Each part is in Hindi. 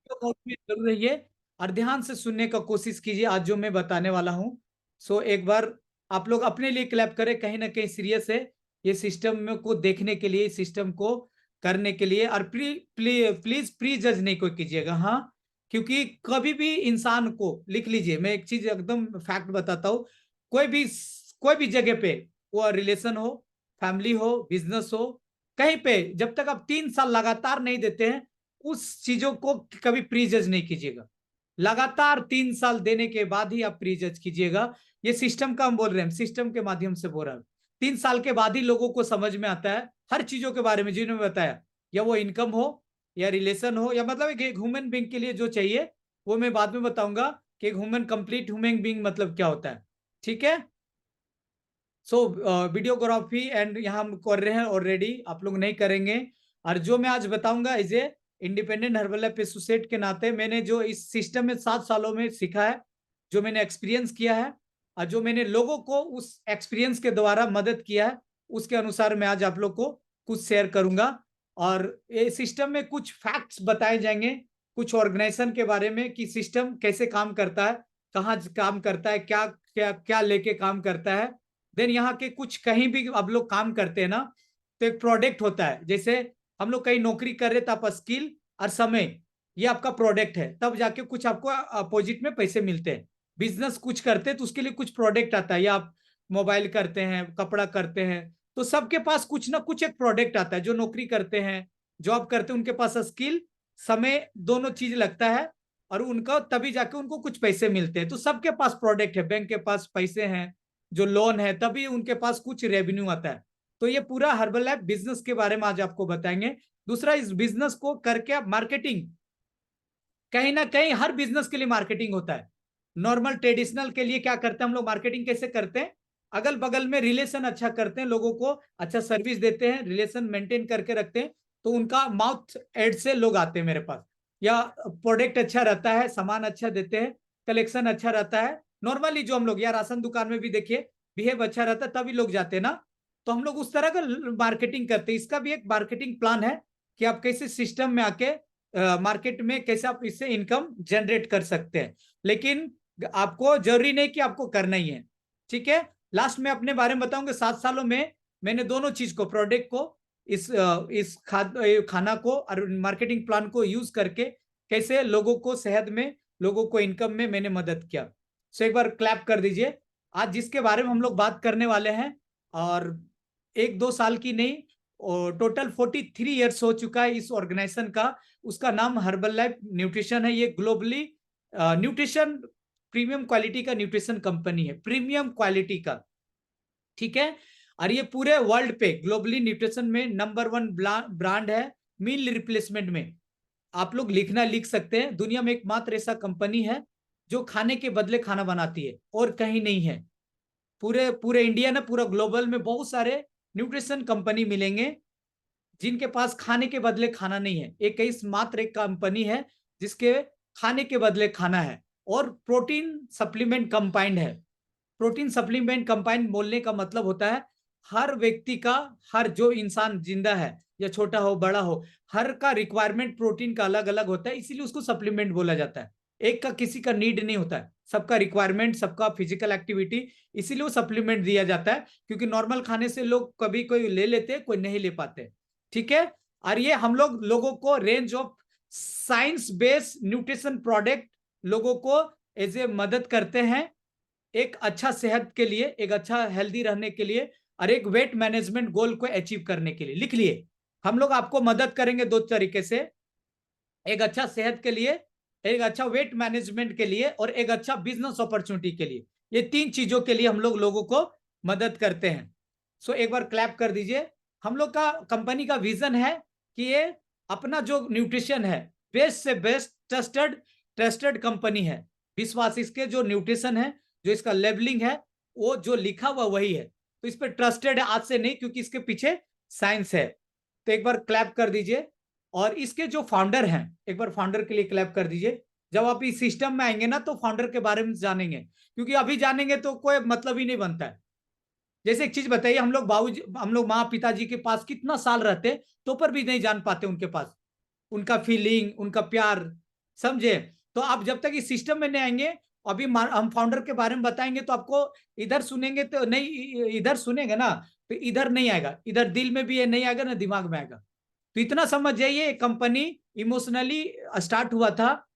वीडियो में जरूर रहिए और ध्यान से सुनने का कोशिश कीजिए आज जो मैं बताने वाला हूँ। सो एक बार आप लोग अपने लिए क्लैप करें, कहीं ना कहीं सीरियस है ये सिस्टम में को देखने के लिए, सिस्टम को करने के लिए। और प्लीज प्री जज नहीं कोई कीजिएगा, हाँ। क्योंकि कभी भी इंसान को, लिख लीजिए, मैं एक चीज एकदम फैक्ट बताता हूँ, कोई भी कोई भी जगह पे, वो रिलेशन हो, फैमिली हो, बिजनेस हो, कहीं पे जब तक आप 3 साल लगातार नहीं देते हैं, उस चीजों को कभी प्री जज नहीं कीजिएगा। लगातार 3 साल देने के बाद ही आप प्री जज कीजिएगा। ये सिस्टम का हम बोल रहे हैं, सिस्टम के माध्यम से बोल रहा हूं। 3 साल के बाद ही लोगों को समझ में आता है हर चीजों के बारे में जिन्होंने बताया, या वो इनकम हो, या रिलेशन हो, या मतलब एक ह्यूमन बींग के लिए जो चाहिए, वो मैं बाद में बताऊंगा कि एक कंप्लीट ह्यूमन बींग मतलब क्या होता है। ठीक है। सो वीडियोग्राफी एंड यहाँ हम कर रहे हैं ऑलरेडी, आप लोग नहीं करेंगे। और जो मैं आज बताऊंगा is a independent herbal life associate के नाते, मैंने जो इस सिस्टम में 7 सालों में सीखा है, जो मैंने एक्सपीरियंस किया है, और जो मैंने लोगों को उस एक्सपीरियंस के द्वारा मदद किया है, उसके अनुसार मैं आज आप लोग को कुछ शेयर करूंगा। और ये सिस्टम में कुछ फैक्ट्स बताए जाएंगे, कुछ ऑर्गेनाइजेशन के बारे में कि सिस्टम कैसे काम करता है, कहाँ काम करता है, क्या क्या क्या लेके काम करता है। देन यहाँ के कुछ, कहीं भी आप लोग काम करते हैं ना, तो एक प्रोडक्ट होता है। जैसे हम लोग कहीं नौकरी कर रहे, तो आप स्किल और समय, ये आपका प्रोडक्ट है, तब जाके कुछ आपको अपोजिट में पैसे मिलते हैं। बिजनेस कुछ करते हैं तो उसके लिए कुछ प्रोडक्ट आता है, या आप मोबाइल करते हैं, कपड़ा करते हैं, तो सबके पास कुछ ना कुछ एक प्रोडक्ट आता है। जो नौकरी करते हैं, जॉब करते हैं, उनके पास स्किल, समय, दोनों चीज लगता है, और उनका तभी जाके उनको कुछ पैसे मिलते हैं। तो सबके पास प्रोडक्ट है, बैंक के पास पैसे हैं, जो लोन है, तभी उनके पास कुछ रेवेन्यू आता है। तो ये पूरा हर्बल लाइफ बिजनेस के बारे में आज आपको बताएंगे। दूसरा, इस बिजनेस को करके आप मार्केटिंग, कहीं ना कहीं हर बिजनेस के लिए मार्केटिंग होता है। नॉर्मल ट्रेडिशनल के लिए क्या करते हैं हम लोग, मार्केटिंग कैसे करते हैं, अगल बगल में रिलेशन अच्छा करते हैं, लोगों को अच्छा सर्विस देते हैं, रिलेशन मेंटेन करके रखते हैं, तो उनका माउथ एड से लोग आते हैं मेरे पास। या प्रोडक्ट अच्छा रहता है, सामान अच्छा देते हैं, कलेक्शन अच्छा रहता है, नॉर्मली जो हम लोग, या राशन दुकान में भी देखिए, बिहेव अच्छा रहता है, तभी लोग जाते हैं ना। तो हम लोग उस तरह का मार्केटिंग करते हैं। इसका भी एक मार्केटिंग प्लान है कि आप कैसे सिस्टम में आके मार्केट में कैसे आप इससे इनकम जनरेट कर सकते हैं। लेकिन आपको जरूरी नहीं कि आपको करना ही है। ठीक है। लास्ट में अपने बारे में बताऊंगा। 7 सालों में मैंने दोनों चीज को, प्रोडक्ट को, इस खाना को और मार्केटिंग प्लान को यूज करके कैसे लोगों को सेहत में, लोगों को इनकम में मैंने मदद किया। सो एक बार क्लैप कर दीजिए। आज जिसके बारे में हम लोग बात करने वाले हैं, और 1-2 साल की नहीं, टोटल 43 ईयर्स हो चुका है इस ऑर्गेनाइजेशन का। उसका नाम हर्बल लाइफ न्यूट्रिशन है। ये ग्लोबली न्यूट्रिशन, प्रीमियम क्वालिटी का न्यूट्रिशन कंपनी है, प्रीमियम क्वालिटी का। ठीक है। और ये पूरे वर्ल्ड पे ग्लोबली न्यूट्रिशन में नंबर 1 ब्रांड है, मील रिप्लेसमेंट में। आप लोग लिखना लिख सकते हैं, दुनिया में एकमात्र ऐसा कंपनी है जो खाने के बदले खाना बनाती है, और कहीं नहीं है। पूरे पूरे इंडिया ना, पूरा ग्लोबल में बहुत सारे न्यूट्रिशन कंपनी मिलेंगे जिनके पास खाने के बदले खाना नहीं है। एक ही मात्र एक कंपनी है जिसके खाने के बदले खाना है, और प्रोटीन सप्लीमेंट कंपाइंड है। प्रोटीन सप्लीमेंट कंपाइंड बोलने का मतलब होता है, हर व्यक्ति का, हर जो इंसान जिंदा है, या छोटा हो बड़ा हो, हर का रिक्वायरमेंट प्रोटीन का अलग अलग होता है, इसीलिए उसको सप्लीमेंट बोला जाता है। एक का किसी का नीड नहीं होता है, सबका रिक्वायरमेंट, सबका फिजिकल एक्टिविटी, इसीलिए वो सप्लीमेंट दिया जाता है। क्योंकि नॉर्मल खाने से लोग कभी कोई ले लेते हैं, कोई नहीं ले पाते। ठीक है। और ये हम लोग लोगों को range of science based nutrition product लोगों को एज ए मदद करते हैं, एक अच्छा सेहत के लिए, एक अच्छा हेल्दी रहने के लिए, और एक वेट मैनेजमेंट गोल को अचीव करने के लिए। लिख लिए, हम लोग आपको मदद करेंगे 2 तरीके से, एक अच्छा सेहत के लिए, एक अच्छा वेट मैनेजमेंट के लिए, और एक अच्छा बिजनेस अपॉर्चुनिटी के लिए। ये 3 चीजों के लिए हम लोग लोगों को मदद करते हैं। सो एक बार क्लैप कर दीजिए। हम लोग का कंपनी का विजन है कि ये अपना जो न्यूट्रिशन है, बेस्ट से बेस्ट ट्रस्टेड ट्रस्टेड कंपनी है। विश्वास, इसके जो न्यूट्रिशन है, जो इसका लेबलिंग है, वो जो लिखा हुआ वही है, तो इस पर ट्रस्टेड आज से नहीं, क्योंकि इसके पीछे साइंस है। तो एक बार क्लैप कर दीजिए। और इसके जो फाउंडर हैं, एक बार फाउंडर के लिए क्लैप कर दीजिए। जब आप इस सिस्टम में आएंगे ना, तो फाउंडर के बारे में जानेंगे, क्योंकि अभी जानेंगे तो कोई मतलब ही नहीं बनता है। जैसे एक चीज बताइए, हम लोग बाबूजी, हम लोग माँ पिताजी के पास कितना साल रहते, तो पर भी नहीं जान पाते उनके पास, उनका फीलिंग, उनका प्यार, समझे? तो आप जब तक इस सिस्टम में नहीं आएंगे, अभी हम फाउंडर के बारे में बताएंगे तो आपको इधर सुनेंगे तो नहीं, इधर सुनेंगे ना तो इधर नहीं आएगा, इधर दिल में भी ये नहीं आएगा ना दिमाग में आएगा। तो इतना समझ जाइए, कंपनी इमोशनली स्टार्ट हुआ था,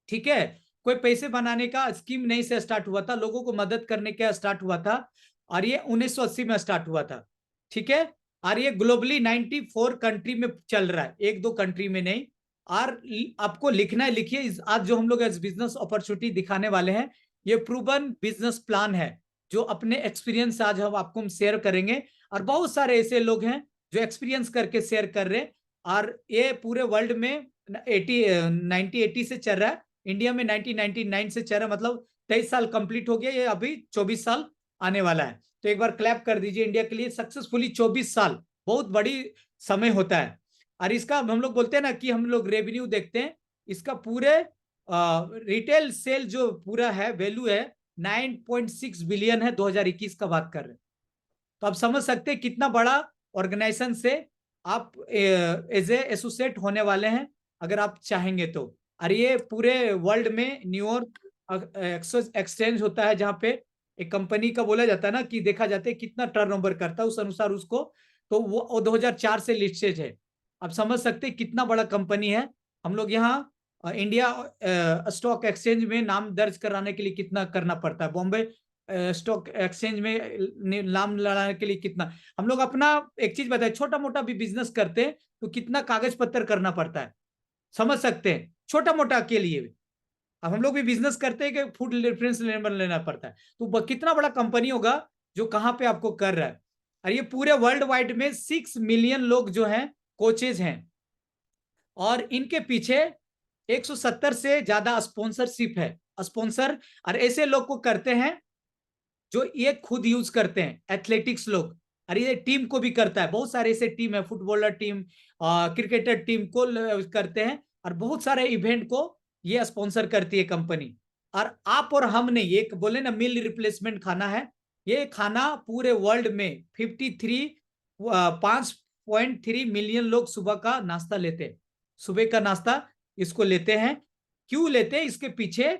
ठीक है, कोई पैसे बनाने का स्कीम नहीं से स्टार्ट हुआ था, लोगों को मदद करने का स्टार्ट हुआ था, और ये 1980 में स्टार्ट हुआ था, ठीक है। और ये ग्लोबली 94 कंट्री में चल रहा है, एक दो कंट्री में नहीं। और आपको लिखना है, लिखिए, आज जो हम लोग बिजनेस अपॉर्चुनिटी दिखाने वाले हैं, ये प्रूवन बिजनेस प्लान है, जो अपने एक्सपीरियंस आज हम आपको शेयर करेंगे। और बहुत सारे ऐसे लोग हैं जो एक्सपीरियंस करके शेयर कर रहे हैं, और ये पूरे वर्ल्ड में 1980 से चल रहा है, इंडिया में 1999 से चल रहा है, मतलब 23 साल कंप्लीट हो गया, ये अभी 24 साल आने वाला है। तो एक बार क्लैप कर दीजिए इंडिया के लिए, सक्सेसफुली 24 साल बहुत बड़ी समय होता है। और इसका हम लोग बोलते हैं ना कि हम लोग रेवेन्यू देखते हैं, इसका पूरे रिटेल सेल जो पूरा है वैल्यू है 9.6 बिलियन है, 2021 का बात कर रहे हैं। तो आप समझ सकते हैं कितना बड़ा ऑर्गेनाइजेशन से आप एज ए एसोसिएट होने वाले हैं, अगर आप चाहेंगे तो। और ये पूरे वर्ल्ड में न्यूयॉर्क एक्सचेंज होता है, जहां पे एक कंपनी का बोला जाता है ना कि देखा जाता है कितना टर्नओवर करता है, उस अनुसार उसको, तो वो 2004 से लिस्टेड है। आप समझ सकते हैं कितना बड़ा कंपनी है। हम लोग यहाँ इंडिया स्टॉक एक्सचेंज में नाम दर्ज कराने के लिए कितना करना पड़ता है, बॉम्बे स्टॉक एक्सचेंज में नाम लड़ाने के लिए कितना, हम लोग अपना एक चीज बताए, छोटा मोटा भी बिजनेस करते हैं तो कितना कागज पत्र करना पड़ता है, समझ सकते हैं, छोटा मोटा के लिए भी। अब हम लोग भी बिजनेस करते हैं कि फूड रेफरेंस लेना पड़ता है, तो कितना बड़ा कंपनी होगा जो कहां पे आपको कर रहा है। और ये पूरे वर्ल्ड वाइड में 6 मिलियन लोग जो हैं कोचेज हैं, और इनके पीछे 170 से ज्यादा स्पॉन्सरशिप है, स्पॉन्सर, और ऐसे लोग को करते हैं जो ये खुद यूज करते हैं, एथलेटिक्स लोग। और ये टीम को भी करता है, बहुत सारे ऐसे टीम है, फुटबॉलर टीम, क्रिकेटर टीम को करते हैं, और बहुत सारे इवेंट को ये स्पॉन्सर करती है कंपनी। और आप और हम नहीं, एक बोले ना मील रिप्लेसमेंट खाना है, ये खाना पूरे वर्ल्ड में 5.3 मिलियन लोग सुबह का नाश्ता लेते हैं, सुबह का नाश्ता इसको लेते हैं। क्यों लेते हैं? इसके पीछे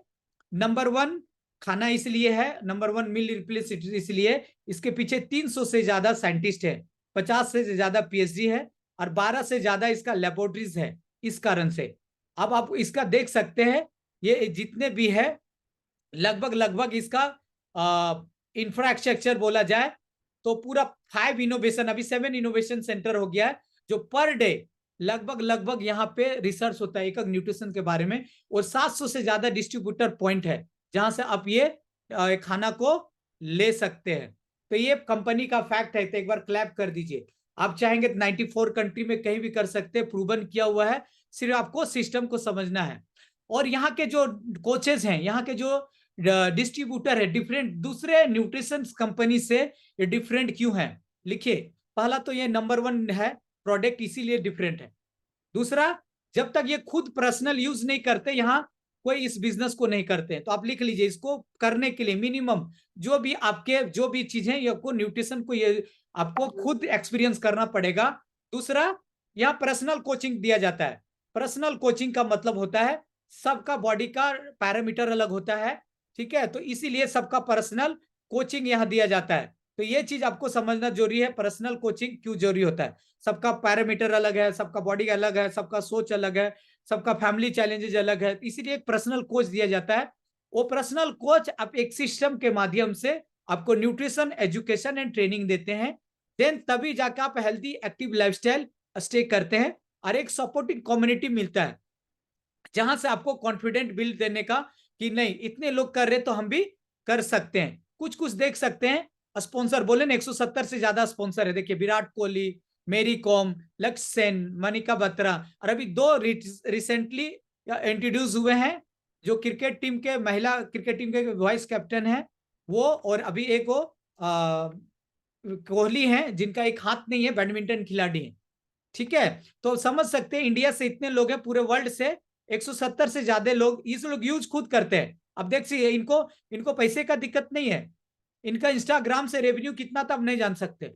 नंबर 1 खाना इसलिए है, नंबर 1 मील रिप्लेस इसलिए, इसके पीछे 300 से ज्यादा साइंटिस्ट है, 50 से ज्यादा पीएचडी है, और 12 से ज्यादा इसका लेबोरेटरीज है, इस कारण से। अब आप इसका देख सकते हैं, ये जितने भी है लगभग लगभग इसका इंफ्रास्ट्रक्चर बोला जाए तो पूरा 5 इनोवेशन, अभी 7 इनोवेशन सेंटर हो गया है, जो पर डे लगभग लगभग यहाँ पे रिसर्च होता है एक न्यूट्रिशन के बारे में, और 700 से ज्यादा डिस्ट्रीब्यूटर पॉइंट है जहां से आप ये खाना को ले सकते हैं। तो ये कंपनी का फैक्ट है, तो एक बार क्लैप कर दीजिए। आप चाहेंगे तो 94 कंट्री में कहीं भी कर सकते हैं, प्रूवन किया हुआ है, सिर्फ आपको सिस्टम को समझना है। और यहाँ के जो कोचेस हैं, यहाँ के जो डिस्ट्रीब्यूटर है, डिफरेंट दूसरे न्यूट्रिशन कंपनी से ये डिफरेंट क्यों है, लिखिए। पहला तो ये नंबर 1 है प्रोडक्ट, इसीलिए डिफरेंट है। दूसरा, जब तक ये खुद पर्सनल यूज नहीं करते, यहाँ कोई इस बिजनेस को नहीं करते, तो आप लिख लीजिए, इसको करने के लिए मिनिमम जो भी आपके जो भी चीजें, ये आपको न्यूट्रिशन को ये आपको खुद एक्सपीरियंस करना पड़ेगा। दूसरा, यहाँ पर्सनल कोचिंग दिया जाता है। पर्सनल कोचिंग का मतलब होता है सबका बॉडी का पैरामीटर अलग होता है, ठीक है, तो इसीलिए सबका पर्सनल कोचिंग यहाँ दिया जाता है। तो ये चीज आपको समझना जरूरी है, पर्सनल कोचिंग क्यों जरूरी होता है। सबका पैरामीटर अलग है, सबका बॉडी अलग है, सबका सोच अलग है, सबका फैमिली चैलेंजेस अलग है, इसीलिए एक पर्सनल कोच दिया जाता है। वो पर्सनल कोच आप एक सिस्टम के माध्यम से आपको न्यूट्रिशन एजुकेशन एंड ट्रेनिंग देते हैं, देन तभी जाकर आप हेल्थी एक्टिव लाइफस्टाइल स्टे करते हैं, और एक सपोर्टिंग कम्युनिटी मिलता है जहां से आपको कॉन्फिडेंट बिल्ड देने का कि नहीं इतने लोग कर रहे तो हम भी कर सकते हैं। कुछ कुछ देख सकते हैं स्पॉन्सर, बोले ना 170 से ज्यादा स्पॉन्सर है, देखिए विराट कोहली, मेरी कॉम, लक्ष्य सेन, मनिका बत्रा, और अभी 2 रिसेंटली इंट्रोड्यूस हुए हैं, जो क्रिकेट टीम के, महिला क्रिकेट टीम के वाइस कैप्टन है वो, और अभी एक वो कोहली है जिनका एक हाथ नहीं है, बैडमिंटन खिलाड़ी है, ठीक है। तो समझ सकते हैं इंडिया से इतने लोग हैं, पूरे वर्ल्ड से 170 से ज्यादा लोग, इस लोग यूज खुद करते हैं। अब देख सी इनको इनको पैसे का दिक्कत नहीं है, इनका इंस्टाग्राम से रेवेन्यू कितना था आप नहीं जान सकते,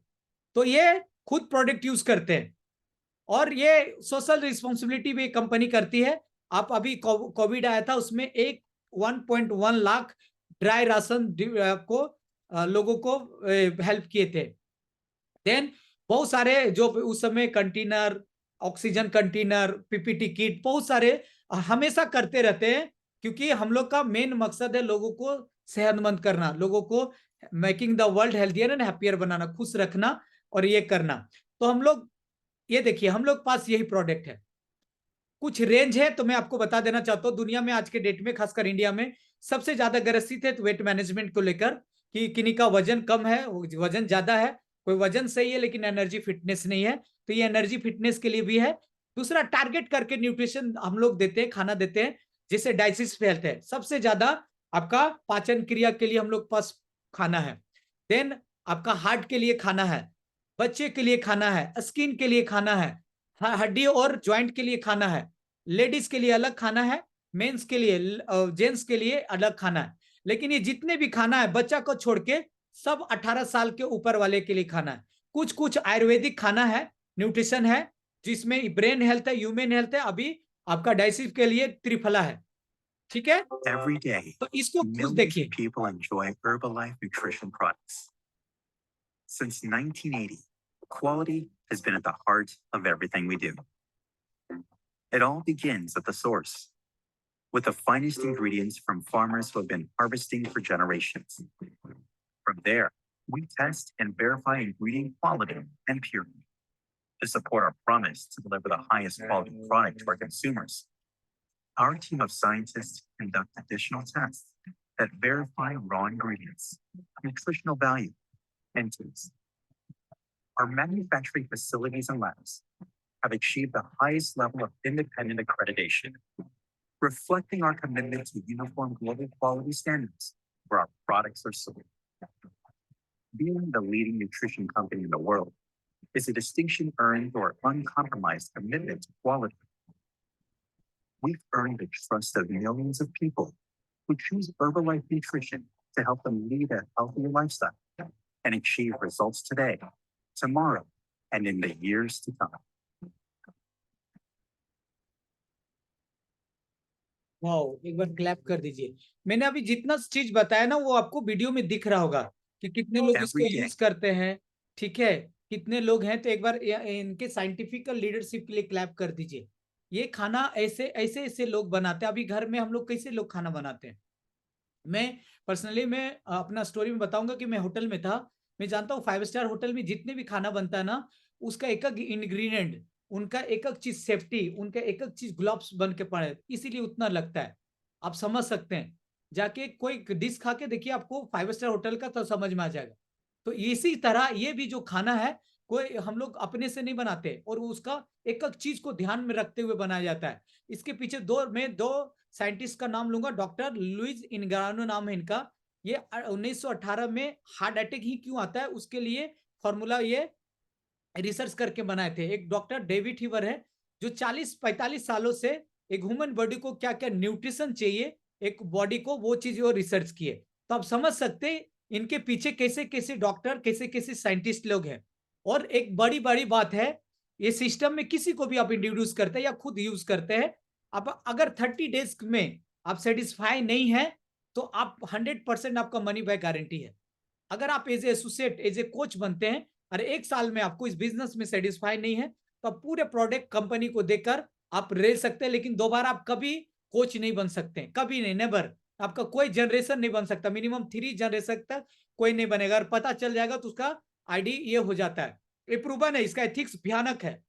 तो ये खुद प्रोडक्ट यूज करते हैं। और ये सोशल रिस्पॉन्सिबिलिटी भी कंपनी करती है, आप अभी कोविड आया था, उसमें 1.1 लाख ड्राई राशन को लोगों को हेल्प किए थे। देन बहुत सारे जो उस समय container, oxygen container, PPT kit, बहुत सारे हमेशा करते रहते हैं, क्योंकि हम लोग का मेन मकसद है लोगों को सेहतमंद करना, लोगों को making the world healthier and happier बनाना, खुश रखना और ये करना। तो हम लोग ये देखिए, हम लोग पास यही प्रोडक्ट है, कुछ रेंज है। तो मैं आपको बता देना चाहता हूँ, दुनिया में आज के डेट में, खासकर इंडिया में सबसे ज्यादा ग्रसित है वेट मैनेजमेंट को लेकर, कि किन्हीं का वजन कम है, वजन ज्यादा है, कोई वजन सही है लेकिन एनर्जी फिटनेस नहीं है, तो ये एनर्जी फिटनेस के लिए भी है। दूसरा, टारगेट करके न्यूट्रिशन हम लोग देते हैं, खाना देते हैं, जिससे डाइजेस्ट हेल्थ है, सबसे ज्यादा आपका पाचन क्रिया के लिए हम लोग पास खाना है। देन आपका हार्ट के लिए खाना है, बच्चे के लिए खाना है, स्किन के लिए खाना है, हड्डी और ज्वाइंट के लिए खाना है, लेडीज के लिए अलग खाना है, मेंस के लिए, जेंट्स के लिए अलग खाना है। लेकिन ये जितने भी खाना है, बच्चा को छोड़ के सब 18 साल के ऊपर वाले के लिए खाना है। कुछ कुछ आयुर्वेदिक खाना है, न्यूट्रिशन है, जिसमें ब्रेन हेल्थ है, ह्यूमन हेल्थ है, अभी आपका डाइजेस्ट के लिए त्रिफला है। ठीक है, Every day, तो इसको खुद millions देखिए। of people enjoy Herbalife nutrition products. Since 1980, quality has been at the heart of everything we do. It all begins at the source, with the finest ingredients from farmers who have been harvesting for generations. From there, we test and verify ingredient quality and purity to support our promise to deliver the highest quality product to our consumers. Our team of scientists conduct additional tests that verify raw ingredients, nutritional value, and taste. Our manufacturing facilities and labs have achieved the highest level of independent accreditation, reflecting our commitment to uniform global quality standards where our products are sold. Being the leading nutrition company in the world is a distinction earned through our uncompromised commitment to quality. We've earned the trust of millions of people who choose Herbalife Nutrition to help them lead a healthier lifestyle and achieve results today, tomorrow, and in the years to come. Wow, एक बार क्लैप कर दीजिए। मैंने अभी जितना चीज बताया ना, वो आपको वीडियो में दिख रहा होगा कि कितने लोग इसको Every day. यूज करते हैं। ठीक है, कितने लोग हैं, तो एक बार इनके साइंटिफिक लीडरशिप के लिए क्लैप कर दीजिए। ये खाना ऐसे ऐसे ऐसे लोग बनाते हैं। अभी घर में हम लोग कैसे लोग खाना बनाते हैं, मैं पर्सनली मैं अपना स्टोरी में बताऊंगा कि मैं होटल में था। मैं जानता हूँ 5 स्टार होटल में जितने भी खाना बनता है ना, उसका एक एक इंग्रेडिएंट, उनका एक एक चीज सेफ्टी, उनका एक एक चीज ग्लव्स बन के पड़े, इसीलिए उतना लगता है। आप समझ सकते हैं, जाके कोई डिश खा के देखिए, आपको 5 स्टार होटल का तो समझ में आ जाएगा। तो इसी तरह ये भी जो खाना है, कोई हम लोग अपने से नहीं बनाते, और उसका एक एक चीज को ध्यान में रखते हुए बनाया जाता है। इसके पीछे दो साइंटिस्ट का नाम लूंगा, डॉक्टर लुइस इंग्रानो नाम है इनका। ये 1918 में हार्ट अटैक ही क्यों आता है उसके लिए फॉर्मूला ये रिसर्च करके बनाए थे। एक डॉक्टर डेविड हीवर है, जो 40-45 सालों से एक ह्यूमन बॉडी को क्या क्या न्यूट्रिशन चाहिए एक बॉडी को, वो चीज वो रिसर्च किए। तो आप समझ सकते हैं इनके पीछे कैसे कैसे डॉक्टर, कैसे कैसे साइंटिस्ट लोग हैं। और एक बड़ी बड़ी बात है, ये सिस्टम में किसी को भी आप इंट्रोड्यूस करते हैं या खुद यूज करते हैं, अब अगर 30 डेज में आप सेटिस्फाई नहीं है, तो आप 100% आपका मनी बैक गारंटी है। अगर आप as a associate, as a coach बनते हैं, और 1 साल में आपको इस बिजनेस में सेटिस्फाई नहीं है, तो आप पूरे प्रोडक्ट कंपनी को देकर आप रह सकते हैं, लेकिन दोबारा आप कभी कोच नहीं बन सकते, कभी नहीं, नेवर। आपका कोई जनरेशन नहीं बन सकता, मिनिमम 3 जनरेशन तक कोई नहीं बनेगा। और पता चल जाएगा तो उसका आईडी ये हो जाता है, ये प्रूवन है, इसका एथिक्स भयानक है।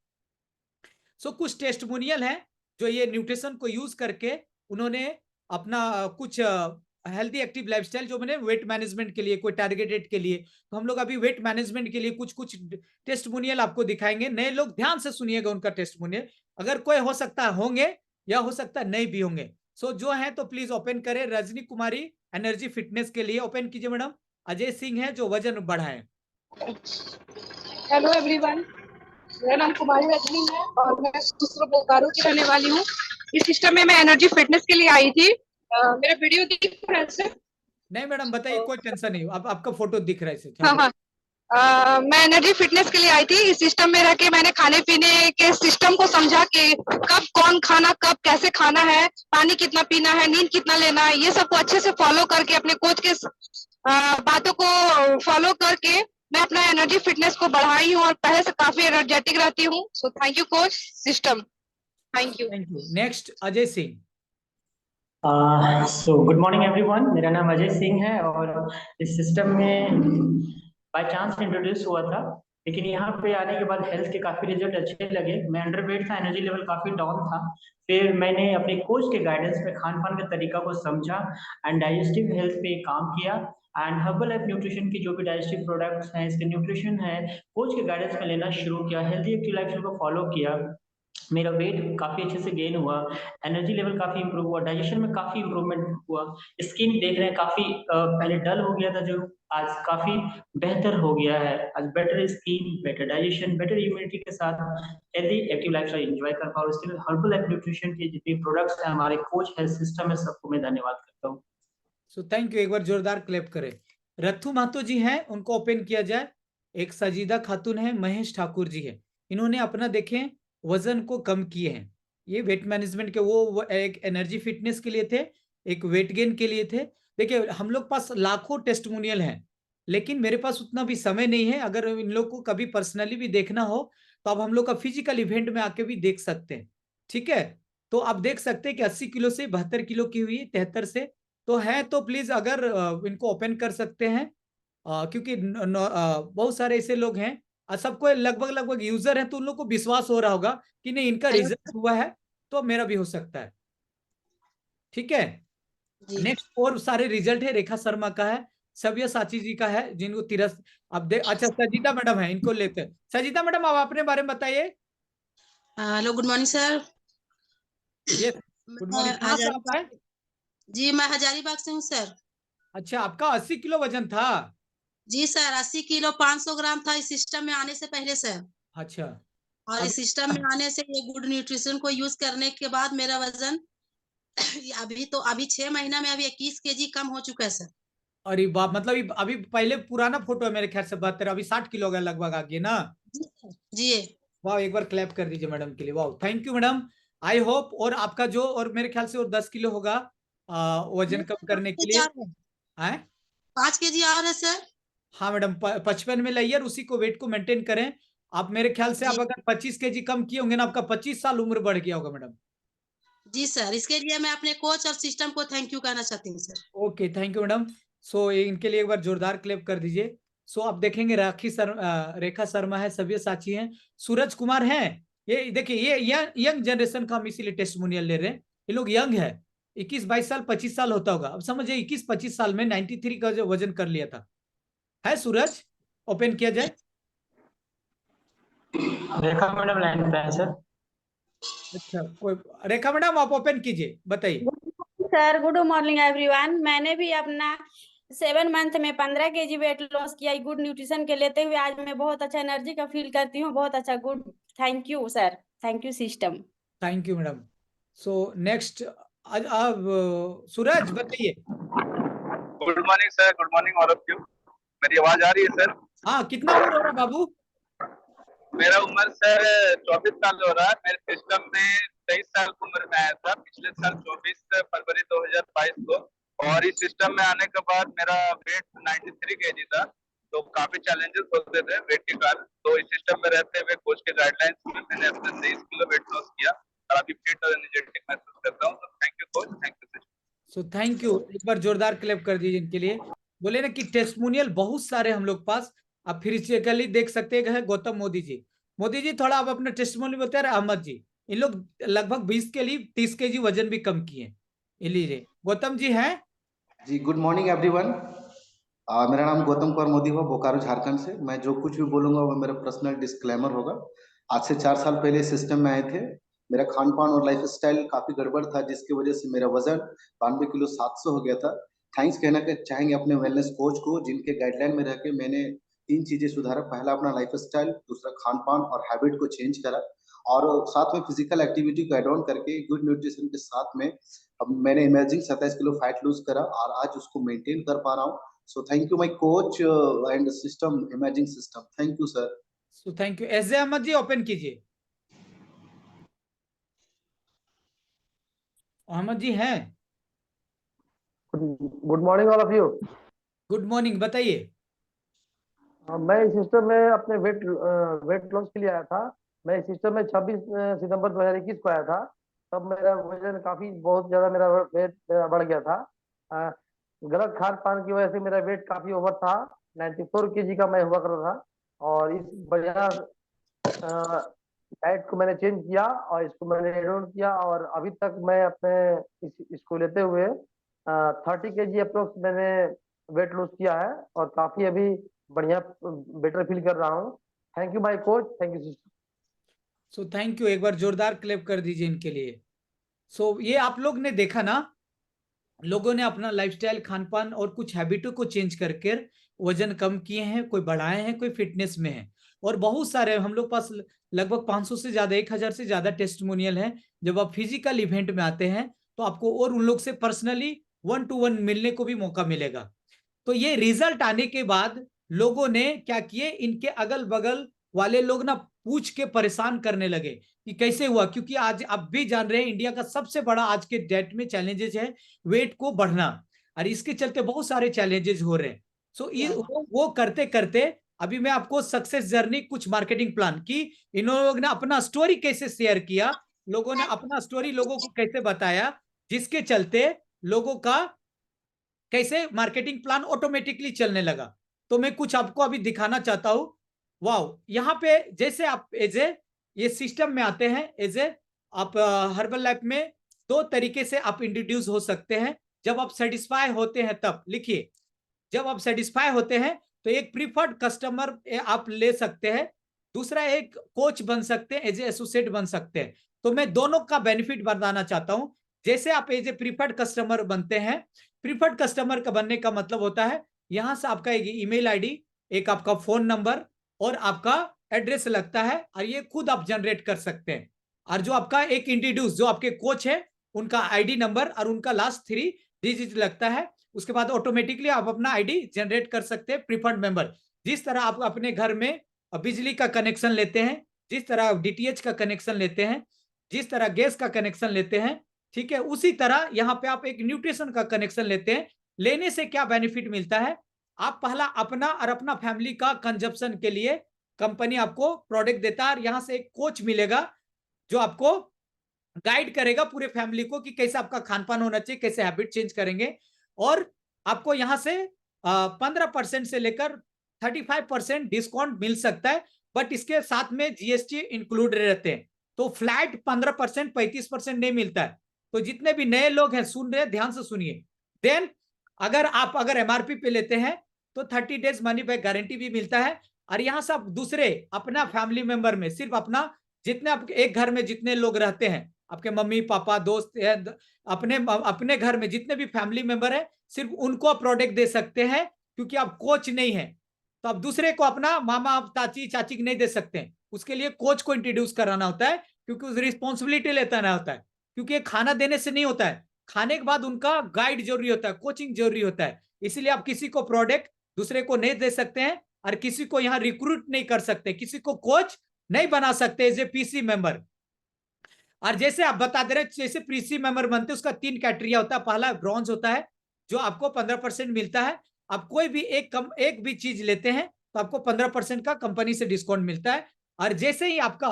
सो कुछ टेस्टमोनियल है जो ये न्यूट्रिशन को यूज करके उन्होंने अपना कुछ हेल्दी एक्टिव लाइफस्टाइल, जो मैंने वेट मैनेजमेंट के लिए, कोई टारगेटेड के लिए, तो हम लोग अभी वेट मैनेजमेंट के लिए कुछ कुछ टेस्टमोनियल आपको दिखाएंगे। नए लोग ध्यान से सुनिएगा उनका टेस्टमोनियल, अगर कोई हो सकता है होंगे या हो सकता है नहीं भी होंगे। सो जो है तो प्लीज ओपन करें। रजनी कुमारी एनर्जी फिटनेस के लिए ओपन कीजिए मैडम। अजय सिंह है जो वजन बढ़ाए। हेलो एवरीवन, मेरा नाम कुमारी रजनी है और मैं दूसरा बोकारो की रहने वाली हूँ। इस सिस्टम में मैं एनर्जी फिटनेस के लिए आई थी। मेरा वीडियो दिख रहा है सर? नहीं मैडम बताइए, कोई टेंशन नहीं, अब आपका फोटो दिख रहा है। हाँ हाँ, मैं एनर्जी फिटनेस के लिए आई थी। इस सिस्टम में रह के मैंने खाने पीने के सिस्टम को समझा कि कब कौन खाना कब कैसे खाना है, पानी कितना पीना है, नींद कितना लेना है, ये सबको अच्छे से फॉलो करके अपने कोच के बातों को फॉलो करके मैं अपना एनर्जी फिटनेस को बढ़ाई हूँ और पहले से काफी एनर्जेटिक रहती हूँ। सो thank you coach system, thank you. Thank you. Next Ajay Singh. Good morning everyone, मेरा नाम अजय सिंह है और इस सिस्टम में बाय चांस इंट्रोड्यूस हुआ था, लेकिन यहाँ पे आने के बाद हेल्थ के काफ़ी रिजल्ट अच्छे लगे। मैं अंडरवेट था, एनर्जी लेवल काफ़ी डाउन था। फिर मैंने अपने कोच के गाइडेंस में खान पान के तरीका को समझा एंड डाइजेस्टिव हेल्थ पे काम किया एंड हर्बल लाइफ न्यूट्रिशन की जो भी डाइजेस्टिव प्रोडक्ट्स हैं, इसके न्यूट्रिशन है, कोच के गाइडेंस में लेना शुरू किया, हेल्थी एक्टिव लाइफस्टाइल को फॉलो किया। मेरा वेट काफ़ी अच्छे से गेन हुआ, एनर्जी लेवल काफ़ी इंप्रूव हुआ, डाइजेशन में काफ़ी इंप्रूवमेंट हुआ। स्किन देख रहे हैं काफ़ी पहले डल हो गया था जो आज काफ़ी बेहतर हो गया है। आज better skin, better digestion, better immunity के साथ हेल्दी एक्टिव लाइफस्टाइल एंजॉय कर पाओ। इसके लिए हर्बल लाइफ न्यूट्रिशन के जितने प्रोडक्ट्स हैं, हमारे कोच हेल्थ सिस्टम है, सबको मैं धन्यवाद करता हूँ। सो थैंक यू। एक बार जोरदार क्लैप करें। रथु महतो जी हैं, उनको ओपन किया जाए। एक सजीदा खातून है, महेश ठाकुर जी है। इन्होंने अपना देखें वजन को कम किए हैं। ये वेट मैनेजमेंट के वो एक एनर्जी फिटनेस के लिए थे, एक वेट गेन के लिए थे। देखिए हम लोग पास लाखों टेस्टिमोनियल हैं, लेकिन मेरे पास उतना भी समय नहीं है। अगर इन लोग को कभी पर्सनली भी देखना हो तो आप हम लोग का फिजिकल इवेंट में आके भी देख सकते हैं। ठीक है, तो आप देख सकते हैं कि 80 किलो से 72 किलो की हुई, 73 से तो है। तो प्लीज अगर इनको ओपन कर सकते हैं, क्योंकि बहुत सारे ऐसे लोग हैं, सबको लगभग लगभग यूजर हैं, तो उन लोग को विश्वास हो रहा होगा कि नहीं इनका रिजल्ट हुआ है, तो मेरा भी हो सकता है। ठीक है, नेक्स्ट और सारे रिजल्ट है। रेखा शर्मा का है, सव्यसाची जी का है, जिनको तिरस अब देख। अच्छा सजीता मैडम है, इनको लेते हैं। सजीता मैडम आप अपने बारे में बताइए। Hello, good morning sir. ये गुड मॉर्निंग। कहाँ से आप है? जी, मैं हजारीबाग से हूँ सर। अच्छा, आपका 80 किलो वजन था? जी सर, 80 किलो 500 ग्राम था इस सिस्टम में आने से पहले सर। अच्छा, और इस सिस्टम में आने से ये गुड न्यूट्रिशन को यूज करने के बाद मेरा वजन अभी 6 महीना में अभी 21 केजी कम हो चुका है सर। अरे बाप, मतलब अभी पहले पुराना फोटो है मेरे ख्याल से 72, अभी 60 किलो का लगभग आ गया ना? जी। वाह, एक बार क्लैप कर दीजिए मैडम के लिए। वाह, thank you madam. I hope और आपका जो और मेरे ख्याल से और 10 किलो होगा वजन कम करने के लिए है। 5 केजी और है सर। हाँ मैडम, 55 में लाइए और उसी को वेट को मेंटेन करें। आप मेरे ख्याल से जी। आप अगर 25 केजी कम किए होंगे ना, आपका 25 साल उम्र बढ़ गया होगा मैडम। जी सर, इसके लिए मैं अपने कोच और सिस्टम को थैंक यू कहना चाहती हूँ sir. Okay, thank you madam. So इनके लिए एक बार जोरदार क्लैप कर दीजिए। सो आप देखेंगे रेखा शर्मा है, सव्यसाची हैं, सूरज कुमार हैं। ये देखिए, ये यंग जनरेशन का हम इसीलिए टेस्टिमोनियल ले रहे हैं। ये लोग यंग है, 21-22 साल 25 साल होता होगा। अब समझिए 21-25 साल में 93 का जो वजन कर लिया था। है सूरज, ओपन किया जाए। रेखा मैडम लाइन पे है सर। अच्छा, कोई रेखा मैडम आप ओपन कीजिए, बताइए। Sir good morning everyone. मैंने भी अपना 7 मंथ में 15 केजी वेट लॉस किया गुड न्यूट्रिशन के लेते हुए। आज मैं बहुत अच्छा एनर्जी का फील करती हूँ, बहुत अच्छा। Good, thank you sir, thank you system. Thank you madam. So next अब सूरज बताइए। Good morning sir, good morning all of you. मेरी आवाज आ रही है सर? हाँ, कितना उम्र हो रहा है बाबू? मेरा उम्र सर 24 साल हो रहा है। मेरे सिस्टम में 23 साल की उम्र में आया था पिछले साल 24 फरवरी 2022 को। और इस सिस्टम में आने के बाद मेरा वेट 93 केजी था, तो काफी चैलेंजेस होते थे वेट के कारण। तो इस सिस्टम में रहते हुए कोच के गाइडलाइंस में मैंने अपना 23 किलो वेट लॉस किया और अभी फिट और एनर्जेटिक महसूस करता हूँ। तो thank you coach, thank you system. So thank you. एक बार जोरदार क्लैप कर दीजिए इनके लिए। बोले ना कि टेस्टिमोनियल बहुत सारे हम लोग पास। आप फिजिकली देख सकते हैं गौतम मोदी जी। मोदी जी थोड़ा आप अपना टेस्टिमोनियल बताए रहे। अहमद जी, इन लोग लगभग 20 के लिए 30 केजी वजन भी कम किए। लीजिए गौतम जी हैं। जी गुड मॉर्निंग एवरीवन। मेरा नाम गौतम कुमार मोदी हुआ, बोकारो झारखंड से। मैं जो कुछ भी बोलूंगा वो मेरा पर्सनल डिस्क्लेमर होगा। आज से 4 साल पहले सिस्टम में आए थे। मेरा खान पान और लाइफ स्टाइल काफी गड़बड़ था, जिसकी वजह से मेरा वजन 92 किलो 700 हो गया था। थैंक्स कहना चाहेंगे अपने वेलनेस कोच को, जिनके गाइडलाइन में रह के मैंने 3 चीजें सुधारा। पहला अपना लाइफ स्टाइल, दूसरा खान पान और हैबिट को चेंज करा, और साथ में फिजिकल एक्टिविटी को एड ऑन करके गुड न्यूट्रिशन के साथ में अब मैंने इमेजिंग 27 किलो फैट लूज करा और आज उसको मेंटेन कर पा रहा हूँ। So thank you, my coach and system, imaging system. Thank you, sir. So thank you. S Ahmad ji open कीजिए। अहमद जी हैं? Good morning all of you. Good morning, बताइए। मैं इस सिस्टम में अपने वेट लॉस के लिए आया था। मैं इस सिस्टम में 26 सितंबर 2021 को आया था। तब मेरा वजन काफी बहुत ज्यादा मेरा वेट बढ़ गया था। गलत खान पान की वजह से मेरा वेट काफी ओवर था। 94 केजी का मैं हुआ करता था, और इस बढ़िया डाइट को मैंने चेंज किया और इसको मैंने एड ऑन किया, और अभी तक मैं अपने इसको लेते हुए 30 केजी अप्रोक्स मैंने वेट लॉस किया है, और काफी अभी बढ़िया बेटर फील कर रहा हूँ। Thank you my coach, thank you sister. So thank you, एक बार जोरदार क्लैप कर दीजिए इनके लिए। सो ये आप लोग ने देखा ना, लोगों ने अपना लाइफस्टाइल, खान पान और कुछ हैबिटों को चेंज करके वजन कम किए हैं, कोई बढ़ाए हैं, कोई फिटनेस में है। और बहुत सारे हम लोग पास लगभग 500 से ज्यादा, 1000 से ज्यादा टेस्टिमोनियल है। जब आप फिजिकल इवेंट में आते हैं तो आपको और उन लोग से पर्सनली 1 to 1 मिलने को भी मौका मिलेगा। तो ये रिजल्ट आने के बाद लोगों ने क्या किए, इनके अगल बगल वाले लोग ना पूछ के परेशान करने लगे कि कैसे हुआ, क्योंकि आज आप भी जान रहे हैं इंडिया का सबसे बड़ा आज के डेट में चैलेंजेस है वेट को बढ़ना, और इसके चलते बहुत सारे चैलेंजेस हो रहे हैं। सो वो करते करते अभी मैं आपको सक्सेस जर्नी, कुछ मार्केटिंग प्लान की, इन लोगों ने अपना स्टोरी कैसे शेयर किया, लोगों ने अपना स्टोरी लोगों को कैसे बताया, जिसके चलते लोगों का कैसे मार्केटिंग प्लान ऑटोमेटिकली चलने लगा। तो मैं कुछ आपको अभी दिखाना चाहता हूं। वाओ, यहाँ पे जैसे आप ये सिस्टम में आते हैं, आप हर्बल लाइफ में 2 तरीके से आप इंट्रोड्यूस हो सकते हैं। जब आप सेटिस्फाई होते हैं तब लिखिए, जब आप सेटिस्फाई होते हैं तो एक प्रीफर्ड कस्टमर आप ले सकते हैं, दूसरा एक कोच बन सकते हैं, एज ए एसोसिएट बन सकते हैं। तो मैं दोनों का बेनिफिट बताना चाहता हूं। जैसे आप एज ए प्रीफर्ड कस्टमर बनते हैं, प्रीफर्ड कस्टमर का बनने का मतलब होता है यहां से आपका एक ईमेल आईडी, एक आपका फोन नंबर और आपका एड्रेस लगता है, और ये खुद आप जनरेट कर सकते हैं। और जो आपका एक इंट्रोड्यूस, जो आपके कोच है, उनका आईडी नंबर और उनका लास्ट 3 डिजिट लगता है। उसके बाद ऑटोमेटिकली आप अपना आईडी जनरेट कर सकते हैं प्रीफर्ड मेंबर। जिस तरह आप अपने घर में बिजली का कनेक्शन लेते हैं, जिस तरह डीटीएच का कनेक्शन लेते हैं, जिस तरह गैस का कनेक्शन लेते हैं, ठीक है, उसी तरह यहाँ पे आप एक न्यूट्रिशन का कनेक्शन लेते हैं। लेने से क्या बेनिफिट मिलता है, आप पहला अपना और अपना फैमिली का कंजप्शन के लिए कंपनी आपको प्रोडक्ट देता है, और यहाँ से एक कोच मिलेगा जो आपको गाइड करेगा पूरे फैमिली को कि कैसे आपका खान पान होना चाहिए, कैसे हैबिट चेंज करेंगे। और आपको यहाँ से 15% से लेकर 35% डिस्काउंट मिल सकता है, बट इसके साथ में जीएसटी इंक्लूड रहते हैं। तो फ्लैट 15%, 35% नहीं मिलता है। तो जितने भी नए लोग हैं सुन रहे हैं, ध्यान से सुनिए। देन अगर एमआरपी पे लेते हैं तो 30 डेज मनी बैक गारंटी भी मिलता है। और यहाँ से आप दूसरे अपना फैमिली मेंबर में, सिर्फ अपना जितने आप एक घर में जितने लोग रहते हैं, आपके मम्मी पापा दोस्त, अपने घर में जितने भी फैमिली मेंबर है, सिर्फ उनको आप प्रोडक्ट दे सकते हैं। क्योंकि आप कोच नहीं है तो आप दूसरे को अपना मामा चाची चाची नहीं दे सकते हैं। उसके लिए कोच को इंट्रोड्यूस कराना होता है, क्योंकि उस रिस्पॉन्सिबिलिटी लेता होता है। क्योंकि खाना देने से नहीं होता है, खाने के बाद उनका गाइड जरूरी होता है, कोचिंग जरूरी होता है। इसलिए आप किसी को प्रोडक्ट दूसरे को नहीं दे सकते हैं, और किसी को यहाँ रिक्रूट नहीं कर सकते, किसी को कोच नहीं बना सकते एज ए पीसी मेंबर। और जैसे आप बता दे रहे, जैसे पीसी मेंबर बनते उसका 3 कैटेगरिया होता है। पहला ब्रॉन्ज होता है, जो आपको 15% मिलता है। आप कोई भी एक भी चीज लेते हैं तो आपको 15% का कंपनी से डिस्काउंट मिलता है। और जैसे ही आपका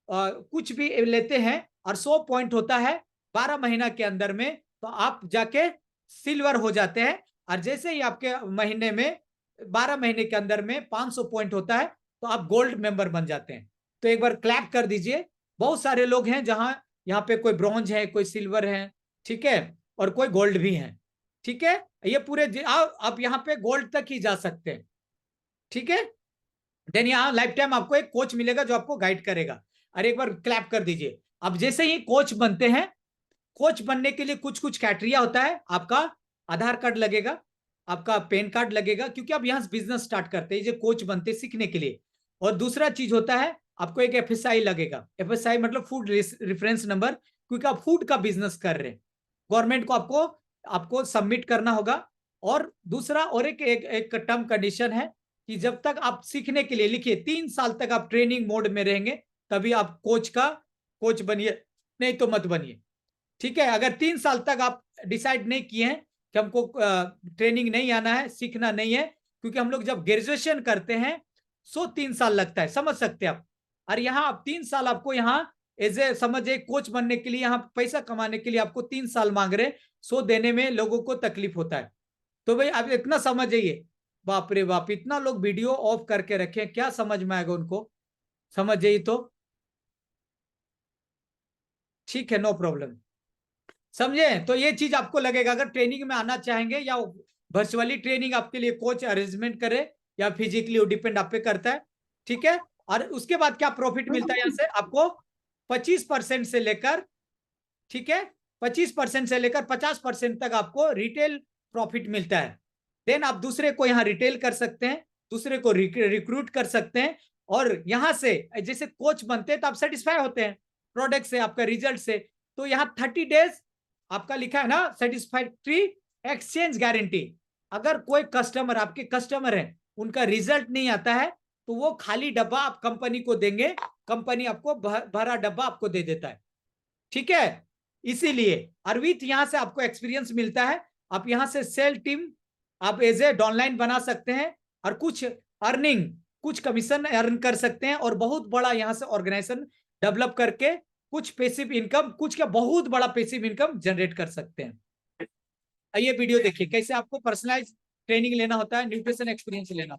कुछ भी लेते हैं और 100 पॉइंट होता है 12 महीना के अंदर में, तो आप जाके सिल्वर हो जाते हैं। और जैसे ही आपके महीने में 12 महीने के अंदर में 500 पॉइंट होता है तो आप गोल्ड मेंबर बन जाते हैं। तो एक बार क्लैप कर दीजिए। बहुत सारे लोग हैं जहां यहाँ पे कोई ब्रॉन्ज है, कोई सिल्वर है, ठीक है, और कोई गोल्ड भी है, ठीक है। ये पूरे आप यहाँ पे गोल्ड तक ही जा सकते हैं, ठीक है। देन यहाँ लाइफ टाइम आपको एक कोच मिलेगा जो आपको गाइड करेगा। और एक बार क्लैप कर दीजिए। अब जैसे ही कोच बनते हैं, कोच बनने के लिए कुछ क्राइटेरिया होता है। आपका आधार कार्ड लगेगा, आपका पैन कार्ड लगेगा, क्योंकि आप यहाँ बिजनेस स्टार्ट करते हैं, जो कोच बनते सीखने के लिए। और दूसरा चीज होता है आपको एक एफएसआई लगेगा। एफएसआई मतलब फूड रेफरेंस नंबर, क्योंकि आप फूड का बिजनेस कर रहे हैं। गवर्नमेंट को आपको सबमिट करना होगा। और दूसरा और एक टर्म कंडीशन है कि जब तक आप सीखने के लिए, लिखिए 3 साल तक आप ट्रेनिंग मोड में रहेंगे तभी आप कोच बनिए, नहीं तो मत बनिए। ठीक है, अगर 3 साल तक आप डिसाइड नहीं किए हैं कि हमको ट्रेनिंग नहीं आना है, सीखना नहीं है, क्योंकि हम लोग जब ग्रेजुएशन करते हैं सो 3 साल लगता है, समझ सकते हैं आप। और यहाँ आप 3 साल आपको यहाँ एज ए समझिए कोच बनने के लिए, यहाँ पैसा कमाने के लिए आपको 3 साल मांग रहे, सो देने में लोगों को तकलीफ होता है। तो भाई आप इतना समझ जाइए। बाप रे बाप, इतना लोग वीडियो ऑफ करके रखे, क्या समझ में आएगा उनको? समझ जाइए तो ठीक है, नो प्रॉब्लम। समझे? तो ये चीज आपको लगेगा, अगर ट्रेनिंग में आना चाहेंगे या वर्चुअली ट्रेनिंग आपके लिए कोच अरेंजमेंट करे या फिजिकली, वो डिपेंड आप पे करता है। ठीक है, और उसके बाद क्या प्रॉफिट मिलता है यहाँ से आपको? 25% से लेकर, ठीक है, 25% से लेकर 50% तक आपको रिटेल प्रॉफिट मिलता है। देन आप दूसरे को यहाँ रिटेल कर सकते हैं, दूसरे को रिक्रूट कर सकते हैं, और यहाँ से जैसे कोच बनते हैं तो आप सेटिस्फाई होते हैं प्रोडक्ट से, आपका रिजल्ट से। तो यहाँ 30 डेज आपका लिखा है ना, सेटिस्फैक्ट्री एक्सचेंज गारंटी। अगर कोई कस्टमर, आपके कस्टमर है, उनका रिजल्ट नहीं आता है तो वो खाली डब्बा आप कंपनी को देंगे, कंपनी आपको भरा डब्बा आपको दे देता है। ठीक है, इसीलिए अरवित यहाँ से आपको एक्सपीरियंस मिलता है। आप यहाँ से सेल टीम आप एज ए ऑनलाइन बना सकते हैं, और कुछ अर्निंग, कुछ कमीशन अर्न कर सकते हैं, और बहुत बड़ा यहाँ से ऑर्गेनाइजेशन डेवलप करके कुछ पैसिव इनकम, कुछ क्या बहुत बड़ा पैसिव इनकम जनरेट कर सकते हैं। ये वीडियो देखिए कैसे आपको पर्सनलाइज ट्रेनिंग लेना होता है, न्यूट्रिशन एक्सपीरियंस लेना।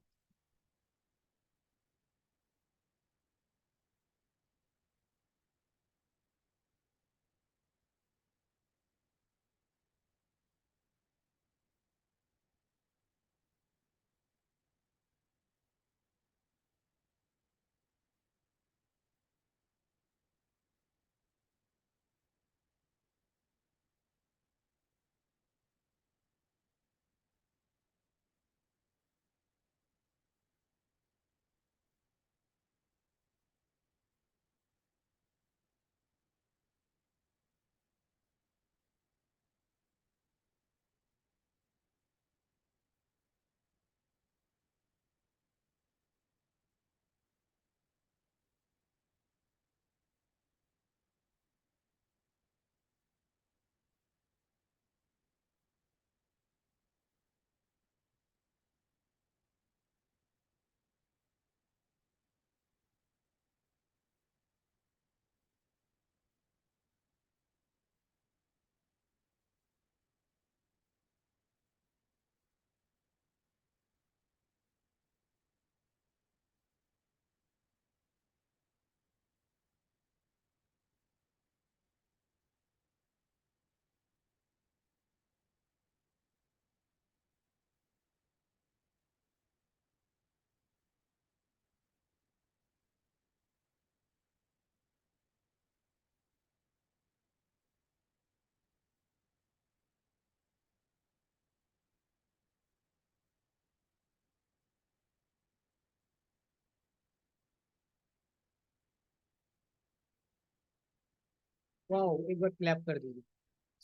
वाओ, एक बार क्लैप कर दीजिए।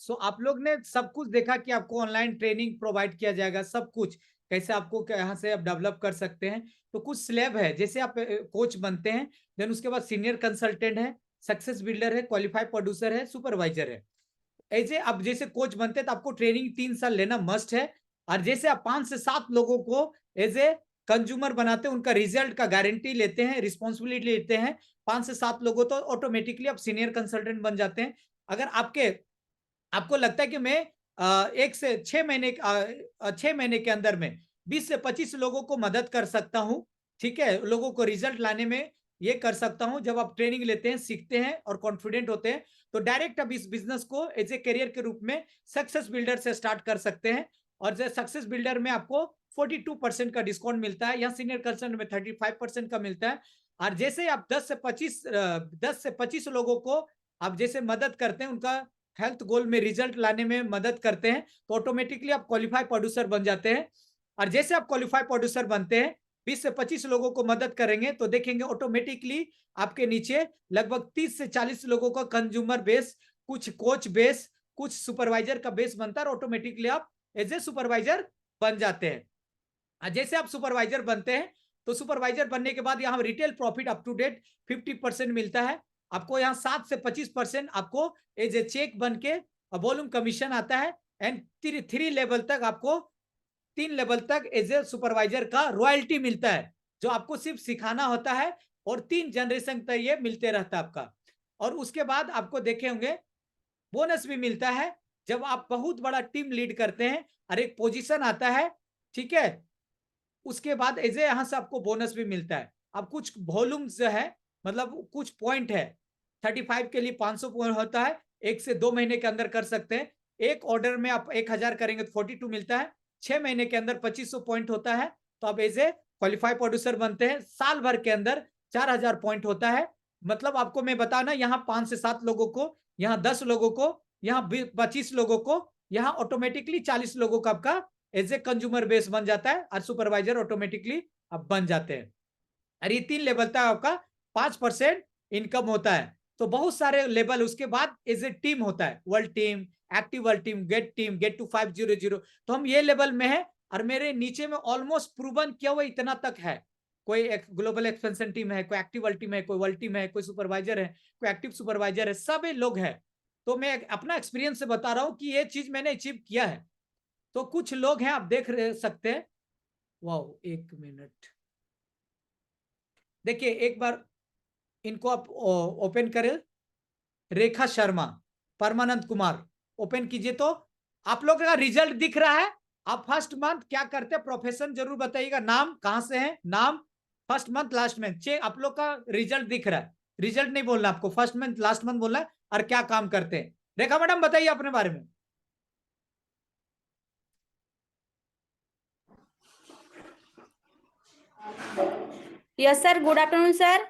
सो आप लोग ने सब कुछ देखा कि आपको ऑनलाइन ट्रेनिंग प्रोवाइड किया जाएगा, सब कुछ कैसे आपको यहाँ से आप डेवलप कर सकते हैं। तो कुछ स्लैब है, जैसे आप कोच बनते हैं, देन उसके बाद सीनियर कंसल्टेंट है, सक्सेस बिल्डर है, क्वालिफाइड प्रोड्यूसर है, सुपरवाइजर है। ऐसे अब जैसे कोच बनते हैं तो आपको ट्रेनिंग 3 साल लेना मस्ट है। और जैसे आप 5 से 7 लोगों को एज ए कंज्यूमर बनाते हैं, उनका रिजल्ट का गारंटी लेते हैं, रिस्पॉन्सिबिलिटी लेते हैं, 5 से 7 लोगों, तो ऑटोमेटिकली आप सीनियर कंसल्टेंट बन जाते हैं। अगर आपको लगता है कि मैं 1 से 6 महीने 6 महीने के अंदर में 20 से 25 लोगों को मदद कर सकता हूं, ठीक है, लोगों को रिजल्ट लाने में ये कर सकता हूं। जब आप ट्रेनिंग लेते हैं, सीखते हैं और कॉन्फिडेंट होते हैं, तो डायरेक्ट आप इस बिजनेस को एज ए करियर के रूप में सक्सेस बिल्डर से स्टार्ट कर सकते हैं। और सक्सेस बिल्डर में आपको 42% का डिस्काउंट मिलता है, यहाँ सीनियर कंसल्टेंट में 35% का मिलता है। और जैसे आप 10 से 25 लोगों को आप जैसे मदद करते हैं, उनका हेल्थ गोल में रिजल्ट लाने में मदद करते हैं, तो ऑटोमेटिकली आप क्वालिफाइड प्रोड्यूसर बन जाते हैं। और जैसे आप क्वालिफाइड प्रोड्यूसर बनते हैं, 20 से 25 लोगों को मदद करेंगे, तो देखेंगे ऑटोमेटिकली आपके नीचे लगभग 30 से 40 लोगों का कंज्यूमर बेस, कुछ कोच बेस, कुछ सुपरवाइजर का बेस बनता है, और ऑटोमेटिकली आप एज ए सुपरवाइजर बन जाते हैं। जैसे आप सुपरवाइजर बनते हैं तो सुपरवाइजर बनने के बाद यहाँ retail profit up to date 50% मिलता है आपको। यहाँ 7 से 25% आपको एज ए चेक बन के वॉल्यूम कमीशन आता है। एंड 3 लेवल तक आपको 3 लेवल तक एज ए सुपरवाइजर का रॉयल्टी मिलता है, जो आपको सिर्फ सिखाना होता है और 3 जनरेशन तक ये मिलते रहता है आपका। और उसके बाद आपको देखे होंगे बोनस भी मिलता है जब आप बहुत बड़ा टीम लीड करते हैं और एक पोजीशन आता है, ठीक है, उसके बाद एज ए यहाँ से आपको बोनस भी मिलता है। अब कुछ वॉल्यूम जो है मतलब कुछ पॉइंट है, 35 के लिए 500 पॉइंट होता है, 1 से 2 महीने के अंदर कर सकते हैं। एक ऑर्डर में आप 1000 करेंगे तो 42 मिलता है। 6 महीने के अंदर 2500 पॉइंट होता है तो आप एज ए क्वालिफाइड प्रोड्यूसर बनते हैं। साल भर के अंदर 4000 पॉइंट होता है। मतलब आपको मैं बताना, यहाँ 5 से 7 लोगों को, यहाँ 10 लोगों को, यहाँ 25 लोगों को, यहाँ ऑटोमेटिकली 40 लोगों का आपका एज ए कंज्यूमर बेस बन जाता है और सुपरवाइजर ऑटोमेटिकली आप बन जाते हैं। और ये 3 लेवल तक आपका 5% इनकम होता है। तो बहुत सारे लेवल, उसके बाद एज ए टीम होता है, world team, active world team, get to 500। तो हम ये लेवल में है और मेरे नीचे में ऑलमोस्ट प्रूवन किया हुआ इतना तक है। कोई एक ग्लोबल एक्सपेंशन टीम है, कोई एक्टिव वर्ल्ड टीम है, कोई वर्ल्ड टीम है, कोई सुपरवाइजर है, कोई एक्टिव सुपरवाइजर है, सब लोग हैं। तो मैं अपना एक्सपीरियंस से बता रहा हूँ कि ये चीज मैंने अचीव किया है। तो कुछ लोग हैं, आप देख सकते हैं। वाओ, 1 मिनट देखिए, एक बार इनको आप ओपन करें। रेखा शर्मा, परमानंद कुमार, ओपन कीजिए तो आप लोगों का रिजल्ट दिख रहा है। आप फर्स्ट मंथ क्या करते हैं, प्रोफेशन जरूर बताइएगा, नाम कहां से है, नाम, first month last month, check आप लोग का रिजल्ट दिख रहा है। रिजल्ट नहीं बोलना आपको, फर्स्ट मंथ लास्ट मंथ बोलना है और क्या काम करते हैं। रेखा मैडम बताइए अपने बारे में। Yes sir, good afternoon sir.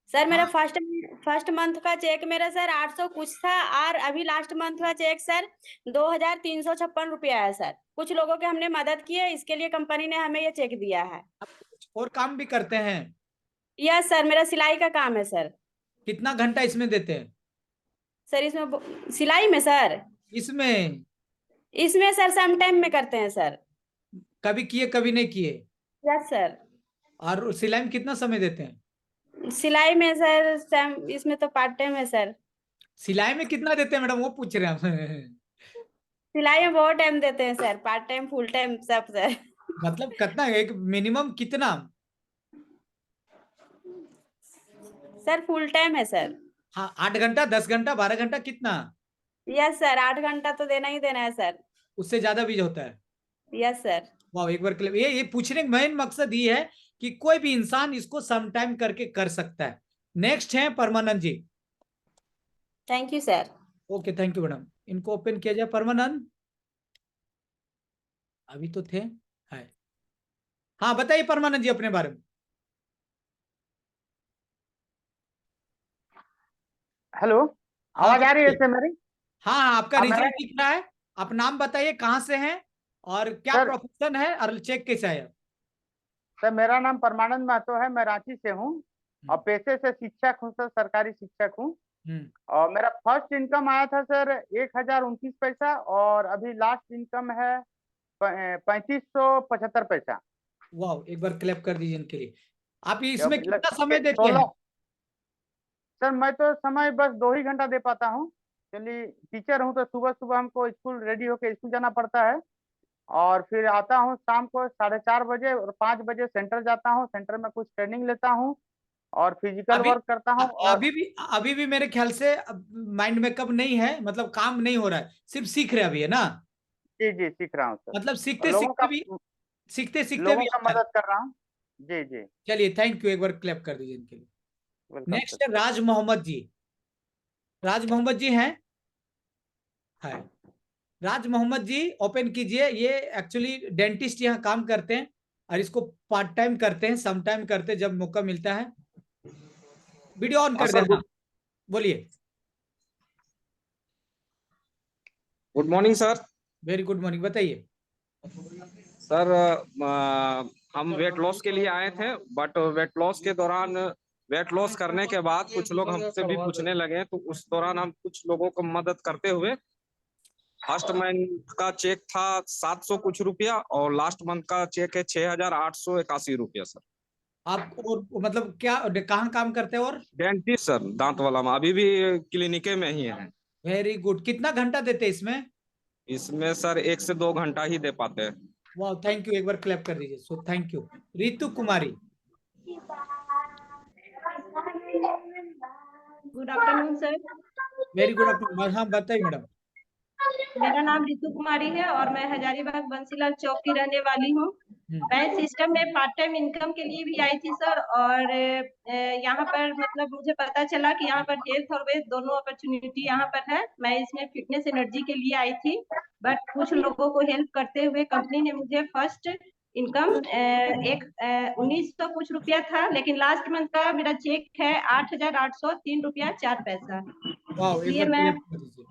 Sir मेरा फर्स्ट मंथ का चेक मेरा सर 800 कुछ था और अभी लास्ट मंथ का चेक सर 2356 रुपया है सर। कुछ लोगों के हमने मदद की है, इसके लिए कंपनी ने हमें ये चेक दिया है। और काम भी करते हैं? यस सर, मेरा सिलाई का काम है सर। कितना घंटा इसमें देते हैं? सर इसमें सिलाई में सर, इसमें सर सम टाइम में करते हैं सर। कभी किए कभी नहीं किए? Yes sir. और सिलाई में कितना समय देते हैं? सिलाई में सर इसमें तो पार्ट टाइम है सर। सिलाई में कितना देते हैं मैडम, वो पूछ रहे हैं। सिलाई में बहुत टाइम देते हैं sir, part time full time सब सर। मतलब कितना, एक मिनिमम कितना? सर फुल टाइम है सर। हाँ, 8 घंटा, 10 घंटा, 12 घंटा, कितना? यस सर, 8 घंटा तो देना ही देना है सर। उससे ज्यादा भी होता है? Yes sir. वाह, एक बार ये पूछने का मेन मकसद ये है कि कोई भी इंसान इसको सम टाइम करके कर सकता है। नेक्स्ट है Parmanand ji. Thank you sir. Okay, thank you madam. इनको ओपन किया जाए। परमानंद अभी तो थे, है। हाँ बताइए परमानंद जी अपने बारे में। हेलो, आवाज आ रही है सर मेरी? हाँ, आपका हाँ, रिजल्ट दिख रहा है। आप नाम बताइए, कहाँ से हैं और क्या प्रोफेशन है और चेक कैसे आया? सर मेरा नाम परमानंद महतो है, मैं रांची से हूँ और पेशे से शिक्षक हूँ सर, सरकारी शिक्षक हूँ। और मेरा फर्स्ट इनकम आया था सर 1029 पैसा और अभी लास्ट इनकम है 3575 पैसा। वाह, एक बार क्लैप कर दीजिए इनके लिए। आप इसमें कितना समय देते हैं? सर मैं तो समय बस 2 ही घंटा दे पाता हूँ, चलिए टीचर हूँ तो सुबह सुबह हमको स्कूल रेडी होके स्कूल जाना पड़ता है और फिर आता हूँ शाम को 4:30 बजे और 5 बजे सेंटर जाता हूँ। सेंटर में कुछ ट्रेनिंग लेता हूँ और फिजिकल वर्क करता हूँ। अभी भी मेरे ख्याल से माइंड मेकअप नहीं है, मतलब काम नहीं हो रहा है, सिर्फ सीख रहे अभी, है ना? जी जी, सीख रहा हूँ सर। मतलब सीखते सीखते लोगों का मदद कर रहा हूँ। जी जी, चलिए, थैंक यू। एक बार क्लैप कर दीजिए इनके लिए। नेक्स्ट है राज मोहम्मद जी। राज मोहम्मद जी हैं? है। राज मोहम्मद जी ओपन कीजिए। ये एक्चुअली डेंटिस्ट यहाँ काम करते हैं और इसको पार्ट टाइम करते हैं, सम टाइम करते हैं जब मौका मिलता है। वीडियो ऑन कर देना। बोलिए। Good morning sir. Very good morning, बताइए सर। हम वेट लॉस के लिए आए थे, बट वेट लॉस के दौरान वेट लॉस करने के बाद कुछ लोग हमसे भी पूछने लगे, तो उस दौरान हम कुछ लोगों को मदद करते हुए फर्स्ट मंथ का चेक था 700 कुछ रुपया और लास्ट मंथ का चेक है 6,881 रुपया सर। आप और मतलब क्या कहाँ काम करते हैं? और डेंटिस्ट सर, दांत वाला में अभी भी क्लिनिके में ही है। Very good. कितना घंटा देते हैं इसमें? इसमें सर 1 से 2 घंटा ही दे पाते हैं। वाह, थैंक यू, एक बार क्लैप कर दीजिए। सो thank you. Ritu Kumari. Good afternoon sir. Very good afternoon. हाँ बताइए मैडम। मेरा नाम रितु कुमारी है और मैं हजारीबाग बंसीलाल चौक की रहने वाली हूँ। मैं सिस्टम में पार्ट टाइम इनकम के लिए भी आई थी सर, और यहाँ पर मतलब मुझे पता चला कि यहाँ पर हेल्थ और वेल्थ दोनों अपॉर्चुनिटी यहाँ पर है। मैं इसमें फिटनेस एनर्जी के लिए आई थी, बट कुछ लोगों को हेल्प करते हुए कंपनी ने मुझे फर्स्ट इनकम 1900 कुछ रुपया था, लेकिन लास्ट मंथ का मेरा चेक है 8,803 रुपया 4 पैसा। वाह, एक बार क्लैप कर दीजिए।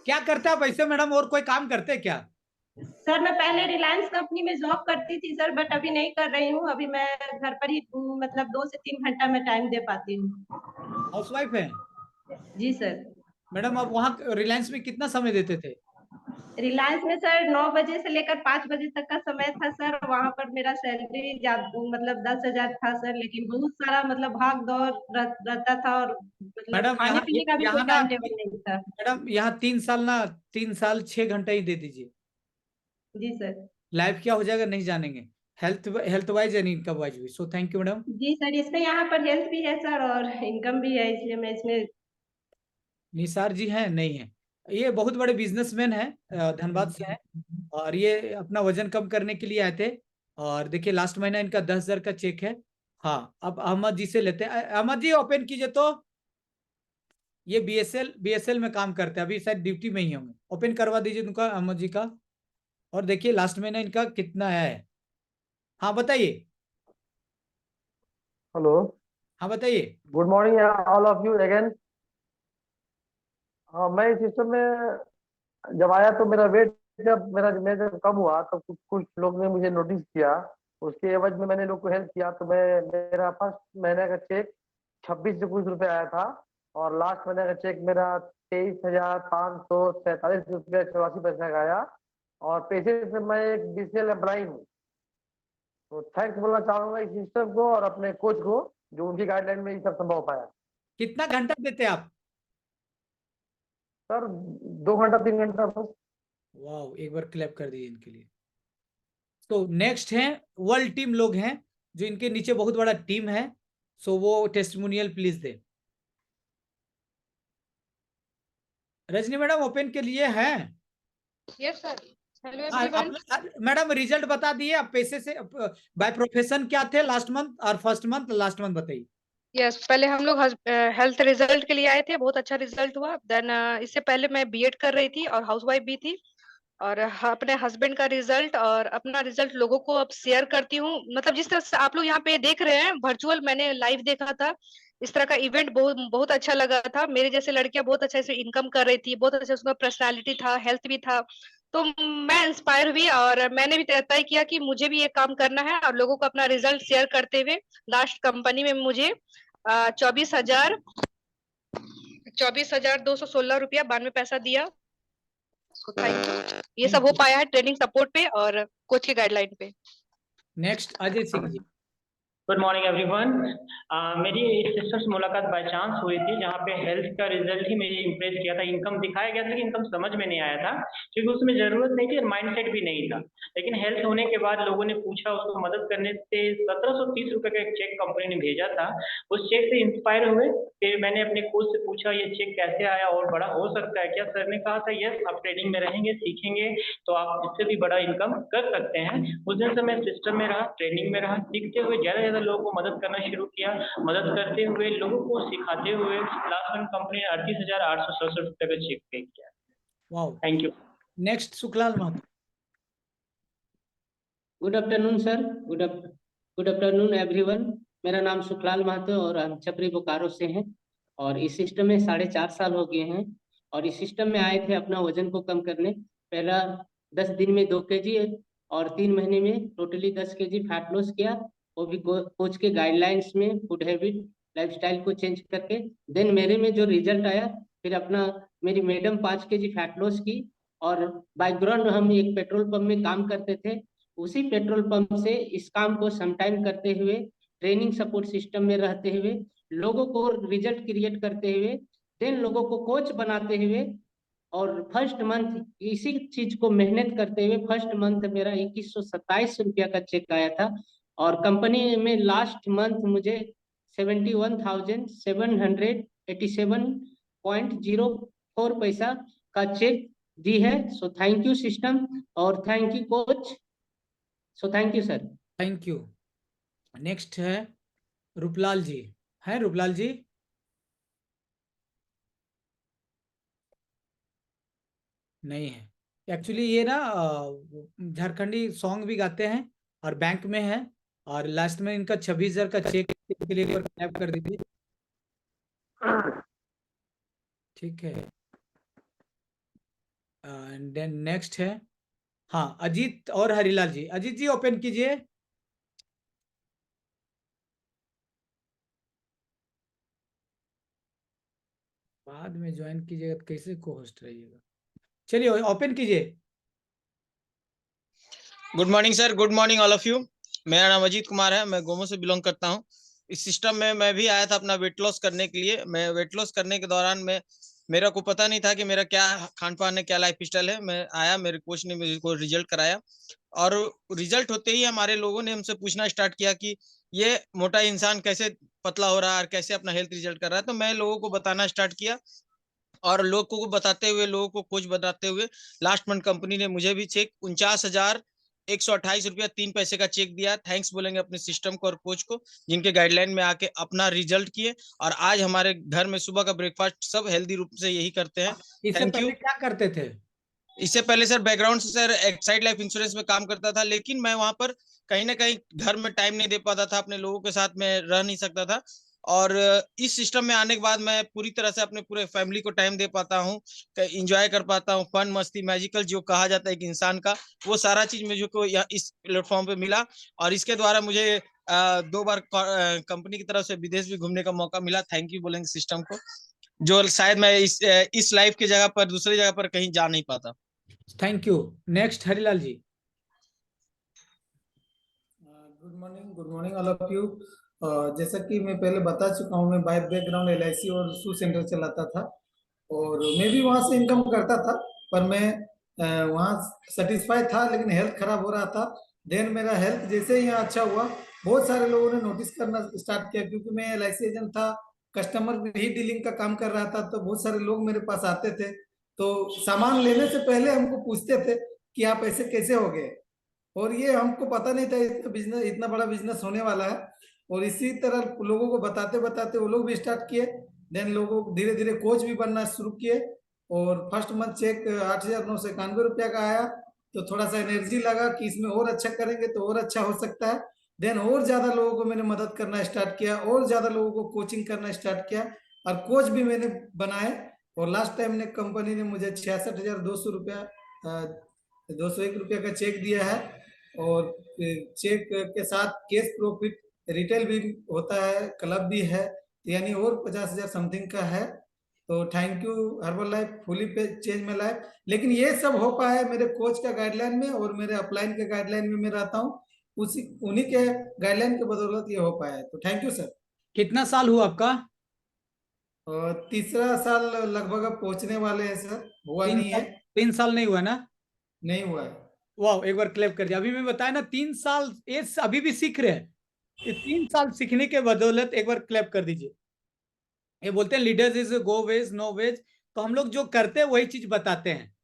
क्या करते हैं आप ऐसे मैडम? और कोई काम करते हैं क्या? सर मैं पहले रिलायंस कंपनी में जॉब करती थी सर, बट अभी नहीं कर रही हूँ। अभी मैं घर पर ही मतलब 2 से 3 घंटा में टाइम दे पाती हूँ। हाउसवाइफ है? जी सर। मैडम आप वहाँ रिलायंस में कितना समय देते थे? रिलायंस में सर 9 बजे से लेकर 5 बजे तक का समय था सर। वहाँ पर मेरा सैलरी मतलब 10,000 था सर, लेकिन बहुत सारा मतलब भाग दौड़ रहता था और मतलब मैडम खाने पीने का भी कोई यहाँ ना टाइम टेबल नहीं था। मैडम यहाँ 3 साल 6 घंटा ही दे दीजिए। जी सर। लाइफ क्या हो जाएगा नहीं जानेंगे। Health wise and income wise भी। So thank you madam. जी सर, इसमें यहाँ पर हेल्थ भी है सर और इनकम भी है, इसलिए मैं इसमें। निसार जी हैं? नहीं है। ये बहुत बड़े बिजनेसमैन हैं, धनबाद से हैं, और ये अपना वजन कम करने के लिए आए थे। और देखिए लास्ट महीना इनका 10,000 का चेक है। हाँ, अब अहमद जी से लेते हैं। अहमद जी ओपन कीजिए तो। ये बीएसएल में काम करते हैं, अभी शायद ड्यूटी में ही होंगे। ओपन करवा दीजिए उनका, अहमद जी का। और देखिए लास्ट महीना इनका कितना है। हाँ बताइए। हेलो। हाँ बताइए। Good morning all of you again. हाँ, मैं इस सिस्टम में जब आया तो मेरा वेट जब कम हुआ तो कुछ लोग ने मुझे नोटिस किया। उसके एवज में मैंने लोग को हेल्प किया, तो मेरा फर्स्ट महीने का चेक 26 से कुछ रुपए आया था, और लास्ट महीने का चेक मेरा 23,547 रुपया 84 पैसा का आया। और पैसे से मैं एक बीसीएल एम्प्लॉई हूँ, तो थैंक्स बोलना चाहूंगा इस सिस्टम को और अपने कोच को, जो उनकी गाइडलाइन में ये सब संभव पाया। कितना घंटा देते हैं आप? सर 2 घंटा 3 घंटा बस। वाह, एक बार क्लैप कर दीजिए इनके लिए। तो नेक्स्ट है वर्ल्ड टीम लोग हैं, जो इनके नीचे बहुत बड़ा टीम है। सो वो testimonial please they. Rajni madam open के लिए हैं? Yes sir. Hello everyone. Madam result बता दिए आप पैसे से। बाय प्रोफेशन क्या थे लास्ट मंथ और फर्स्ट मंथ? लास्ट मंथ बताइए। यस, पहले हम लोग हेल्थ रिजल्ट के लिए आए थे, बहुत अच्छा रिजल्ट हुआ। देन इससे पहले मैं बीएड कर रही थी और हाउसवाइफ भी थी, और अपने हस्बैंड का रिजल्ट और अपना रिजल्ट लोगों को अब शेयर करती हूँ। मतलब जिस तरह से आप लोग यहाँ पे देख रहे हैं वर्चुअल, मैंने लाइव देखा था। इस तरह का इवेंट बहुत बहुत अच्छा लगा था। मेरे जैसे लड़कियां बहुत अच्छा से इनकम कर रही थी, बहुत अच्छा उसका पर्सनालिटी था, हेल्थ भी था। तो मैं इंस्पायर हुई और मैंने भी तय किया कि मुझे भी ये काम करना है और लोगों को अपना रिजल्ट शेयर करते हुए। लास्ट कंपनी में मुझे 24,216 रुपया 92 पैसा दिया। Thank you. ये सब हो पाया है ट्रेनिंग सपोर्ट पे और कोच की गाइडलाइन पे। Next Ajay Singh ji. Good morning everyone. मेरी इस सिस्टम से मुलाकात बाय चांस हुई थी, जहाँ पे हेल्थ का रिजल्ट ही मुझे इम्प्रेस किया था। इनकम दिखाया गया था कि इनकम समझ में नहीं आया था, क्योंकि उसमें जरूरत नहीं थी और माइंडसेट भी नहीं था। लेकिन हेल्थ होने के बाद लोगों ने पूछा, उसको मदद करने से 1730 रुपए का एक चेक कंपनी ने भेजा था। उस चेक से इंस्पायर हुए, फिर मैंने अपने कोच से पूछा ये चेक कैसे आया और बड़ा हो सकता है क्या? सर ने कहा था यस, आप ट्रेनिंग में रहेंगे, सीखेंगे तो आप इससे भी बड़ा इनकम कर सकते हैं। उस दिन से मैं सिस्टम में रहा, ट्रेनिंग में रहा, सीखते हुए ज्यादा लोगों को मदद करना शुरू किया। मदद करते हुए, लोगों को सिखाते हुए लास्ट में कंपनी ने 38,867 रुपए का चेक पे किया। Wow, thank you. Next Sukhlal Mahto. Good afternoon sir. Good afternoon everyone. मेरा नाम सुखलाल महतो और हम छपरी बोकारो से हैं, और इस सिस्टम में 4.5 साल हो गए हैं। और इस सिस्टम में आए थे अपना वजन को कम करने। पहला 10 दिन में 2 kg और 3 महीने में टोटली 10 kg फैट लॉस किया, वो भी कोच के गाइडलाइंस में, फूड हैबिट लाइफस्टाइल को चेंज करके। देन मेरे में जो रिजल्ट आया, फिर अपना मेरी मैडम 5 kg फैट लॉस की, और बैकग्राउंड हम एक पेट्रोल पंप में काम करते थे। उसी पेट्रोल पंप से इस काम को समटाइम करते हुए, ट्रेनिंग सपोर्ट सिस्टम में रहते हुए, लोगों को रिजल्ट क्रिएट करते हुए, देन लोगों को कोच बनाते हुए, और फर्स्ट मंथ इसी चीज को मेहनत करते हुए फर्स्ट मंथ मेरा 2127 रुपया का चेक आया था। और कंपनी में लास्ट मंथ मुझे 71,787.04 पैसा का चेक दी है। सो थैंक यू सिस्टम, और thank you coach. So thank you sir. Thank you. Next है रूपलाल जी। है रूपलाल जी? नहीं है। एक्चुअली ये ना झारखंडी सॉन्ग भी गाते हैं और बैंक में है, और लास्ट में इनका 26,000 का चेक के लिए एक बार क्लैप कर दीजिए। ठीक है। एंड देन नेक्स्ट है, हाँ, अजीत और हरिलाल जी। अजीत जी ओपन कीजिए। बाद में ज्वाइन कीजिएगा तो कैसे को होस्ट रहिएगा। चलिए ओपन कीजिए। Good morning sir, good morning all of you. मेरा नाम अजीत कुमार है, मैं गोमो से बिलोंग करता हूं। इस सिस्टम में मैं भी आया था अपना वेट लॉस करने के लिए। मैं वेट लॉस करने के दौरान में मेरा को पता नहीं था कि मेरा क्या खान पान है, क्या लाइफ स्टाइल है। मैं आया, मेरे कोच ने मेरे को रिजल्ट कराया, और रिजल्ट होते ही हमारे लोगों ने हमसे पूछना स्टार्ट किया कि ये मोटा इंसान कैसे पतला हो रहा है और कैसे अपना हेल्थ रिजल्ट कर रहा है। तो मैं लोगों को बताना स्टार्ट किया, और लोगों को बताते हुए, लोगों को कोच बताते हुए, लास्ट मंथ कंपनी ने मुझे भी चेक 49,128 रुपया 3 पैसे का चेक दिया। थैंक्स बोलेंगे अपने सिस्टम को और कोच को, जिनके गाइडलाइन में आके अपना रिजल्ट किए। और आज हमारे घर में सुबह का ब्रेकफास्ट सब हेल्दी रूप से यही करते हैं। इससे थैंक यू। पहले क्या करते थे? इससे पहले सर बैकग्राउंड से सर एक्साइड लाइफ इंश्योरेंस में काम करता था, लेकिन मैं वहां पर कहीं ना कहीं घर में टाइम नहीं दे पाता था, अपने लोगों के साथ में रह नहीं सकता था। और इस सिस्टम में आने के बाद मैं पूरी तरह से अपने पूरे फैमिली को टाइम दे पाता हूँ, इंजॉय कर पाता हूँ। फन, मस्ती, मैजिकल जो कहा जाता है एक इंसान का, वो सारा चीज मुझे को इस प्लेटफॉर्म पे मिला। और इसके द्वारा मुझे 2 बार कंपनी की तरफ से विदेश भी घूमने का मौका मिला। थैंक यू बोलेंगे सिस्टम को, जो शायद मैं इस लाइफ की जगह पर दूसरी जगह पर कहीं जा नहीं पाता। Thank you. Next Harilal ji. Good morning all of you. जैसा कि मैं पहले बता चुका हूँ, मैं बाय बैकग्राउंड LIC और शू सेंटर चलाता था, और मैं भी वहाँ से इनकम करता था, पर मैं वहाँ सेटिस्फाई था, लेकिन हेल्थ खराब हो रहा था। देन मेरा हेल्थ जैसे ही यहाँ अच्छा हुआ, बहुत सारे लोगों ने नोटिस करना स्टार्ट किया, क्योंकि मैं LIC एजेंट था, कस्टमर ही डीलिंग का काम कर रहा था, तो बहुत सारे लोग मेरे पास आते थे, तो सामान लेने से पहले हमको पूछते थे कि आप ऐसे कैसे हो गए, और ये हमको पता नहीं था इतना बड़ा बिजनेस होने वाला है। और इसी तरह लोगों को बताते बताते वो लोग भी स्टार्ट किए। देन लोगों को धीरे धीरे कोच भी बनना शुरू किए, और फर्स्ट मंथ चेक 8,991 रुपया का आया, तो थोड़ा सा एनर्जी लगा कि इसमें और अच्छा करेंगे तो और अच्छा हो सकता है। देन और ज्यादा लोगों को मैंने मदद करना स्टार्ट किया, और ज्यादा लोगों को कोचिंग करना स्टार्ट किया, और कोच भी मैंने बनाए। और लास्ट टाइम ने कंपनी ने मुझे 66,200 रुपया 201 रुपया का चेक दिया है, और चेक के साथ कैश प्रॉफिट रिटेल भी होता है, क्लब भी है, यानी और 50,000 समथिंग का है। तो thank you herbal life, fully पे चेंज माई लाइफ। लेकिन ये सब हो पाया है मेरे कोच का गाइडलाइन में, और मेरे अपलाइन के गाइडलाइन में मैं रहता हूँ, उन्हीं के गाइडलाइन के बदौलत ये हो पाया है। तो थैंक यू सर। कितना साल हुआ आपका? और तीसरा साल लगभग अब पहुंचने वाले हैं सर, हुआ नहीं है। 3 साल नहीं हुआ ना? नहीं हुआ है। वाह, एक बार क्लैप कर दिया। अभी मैं बताया ना 3 साल, ये अभी भी सीख रहे हैं। ये 3 साल सीखने के बदौलत एक बार क्लैप कर दीजिए। ये बोलते हैं leaders is go ways no ways, तो हम लोग जो करते हैं वही चीज बताते हैं।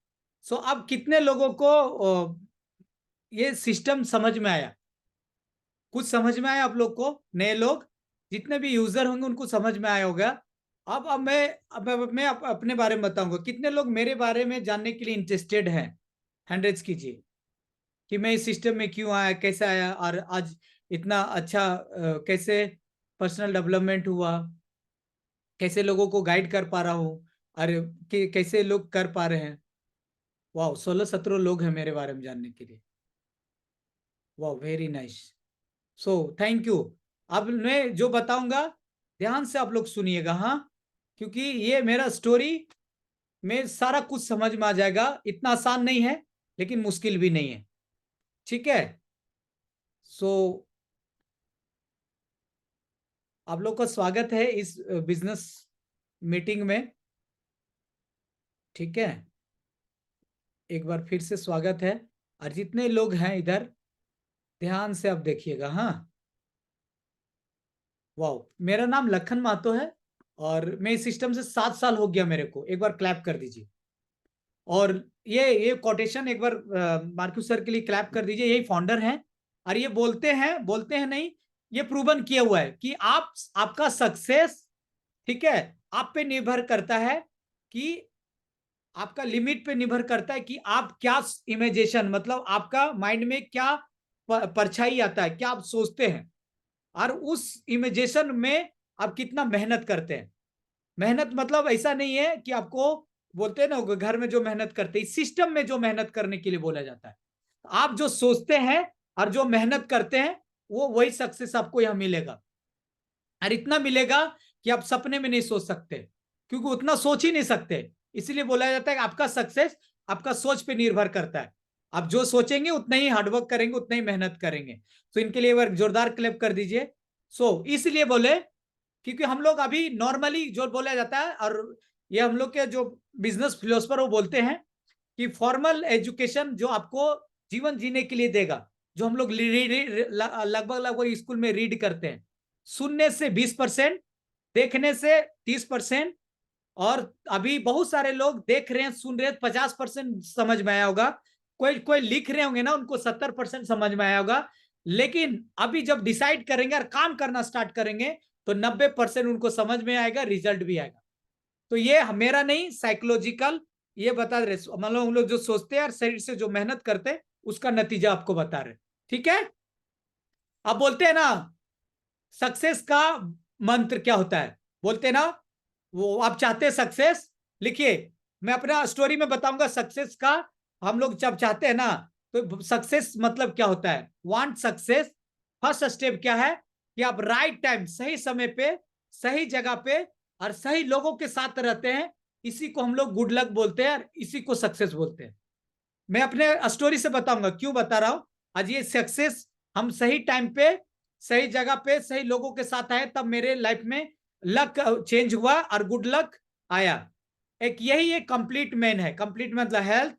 सो अब कितने लोगों को ये सिस्टम समझ में आया? कुछ समझ में आया आप लोग को? नए लोग जितने भी यूजर होंगे उनको समझ में आया होगा। अब मैं अपने बारे में बताऊंगा। कितने लोग मेरे बारे में जानने के लिए इंटरेस्टेड हैं? हैंड्रेज कीजिए कि मैं इस सिस्टम में क्यों आया, कैसे आया, और आज इतना अच्छा कैसे पर्सनल डेवलपमेंट हुआ, कैसे लोगों को गाइड कर पा रहा हूँ, और कैसे लोग कर पा रहे हैं। वाह, 16-17 लोग हैं मेरे बारे में जानने के लिए। वाह, very nice. So thank you. अब मैं जो बताऊंगा ध्यान से आप लोग सुनिएगा, हाँ, क्योंकि ये मेरा स्टोरी में सारा कुछ समझ में आ जाएगा। इतना आसान नहीं है लेकिन मुश्किल भी नहीं है, ठीक है। सो आप लोग का स्वागत है इस बिजनेस मीटिंग में, ठीक है। एक बार फिर से स्वागत है। और जितने लोग हैं इधर ध्यान से आप देखिएगा। हाँ, वाह, मेरा नाम लखन महतो है और मैं इस सिस्टम से 7 साल हो गया मेरे को। एक बार क्लैप कर दीजिए। और ये कोटेशन एक बार मार्क्यूस सर के लिए क्लैप कर दीजिए। यही फाउंडर हैं और ये बोलते हैं नहीं, ये प्रूवन किया हुआ है कि आपका सक्सेस, ठीक है, आप पे निर्भर करता है कि आपका लिमिट पे निर्भर करता है कि आप क्या इमेजिनेशन, मतलब आपका माइंड में क्या परछाई आता है, क्या आप सोचते हैं और उस इमेजिनेशन में आप कितना मेहनत करते हैं। मेहनत मतलब ऐसा नहीं है कि आपको बोलते हैं ना घर में जो मेहनत करते हैं, सिस्टम में जो मेहनत करने के लिए बोला जाता है। आप जो सोचते हैं और जो मेहनत करते हैं वो वही सक्सेस आपको यहां मिलेगा। और इतना मिलेगा कि आप सपने में नहीं सोच सकते, क्योंकि उतना सोच ही नहीं सकते। इसलिए बोला जाता है कि आपका सक्सेस आपका सोच पे निर्भर करता है। आप जो सोचेंगे उतना ही हार्डवर्क करेंगे, उतना ही मेहनत करेंगे। तो इनके लिए एक बार जोरदार क्लैप कर दीजिए। सो इसलिए बोले क्योंकि हम लोग अभी नॉर्मली जो बोला जाता है, और ये हम लोग के जो बिजनेस फिलोसफर वो बोलते हैं कि फॉर्मल एजुकेशन जो आपको जीवन जीने के लिए देगा, जो हम लोग लगभग स्कूल में रीड करते हैं, सुनने से 20%, देखने से 30%, और अभी बहुत सारे लोग देख रहे हैं, सुन रहे हैं, 50% समझ में आया होगा। कोई लिख रहे होंगे ना, उनको 70% समझ में आया होगा। लेकिन अभी जब डिसाइड करेंगे और काम करना स्टार्ट करेंगे तो 90% उनको समझ में आएगा, रिजल्ट भी आएगा। तो ये मेरा नहीं, साइकोलॉजिकल ये बता रहे, मतलब हम लोग जो सोचते हैं और शरीर से जो मेहनत करते हैं उसका नतीजा आपको बता रहे, ठीक है। अब बोलते हैं ना सक्सेस का मंत्र क्या होता है, बोलते हैं ना, वो आप चाहते हैं सक्सेस, लिखिए। मैं अपना स्टोरी में बताऊंगा सक्सेस का। हम लोग जब चाहते हैं ना तो सक्सेस मतलब क्या होता है, वांट सक्सेस, फर्स्ट स्टेप क्या है कि आप राइट टाइम, सही समय पे, सही जगह पे और सही लोगों के साथ रहते हैं। इसी को हम लोग गुड लक बोलते हैं और इसी को सक्सेस बोलते हैं। मैं अपने स्टोरी से बताऊंगा क्यों बता रहा हूं। आज ये सक्सेस, हम सही टाइम पे, सही जगह पे, सही लोगों के साथ आए, तब मेरे लाइफ में लक चेंज हुआ और गुड लक आया। एक यही एक कंप्लीट मैन है। कंप्लीट मतलब हेल्थ,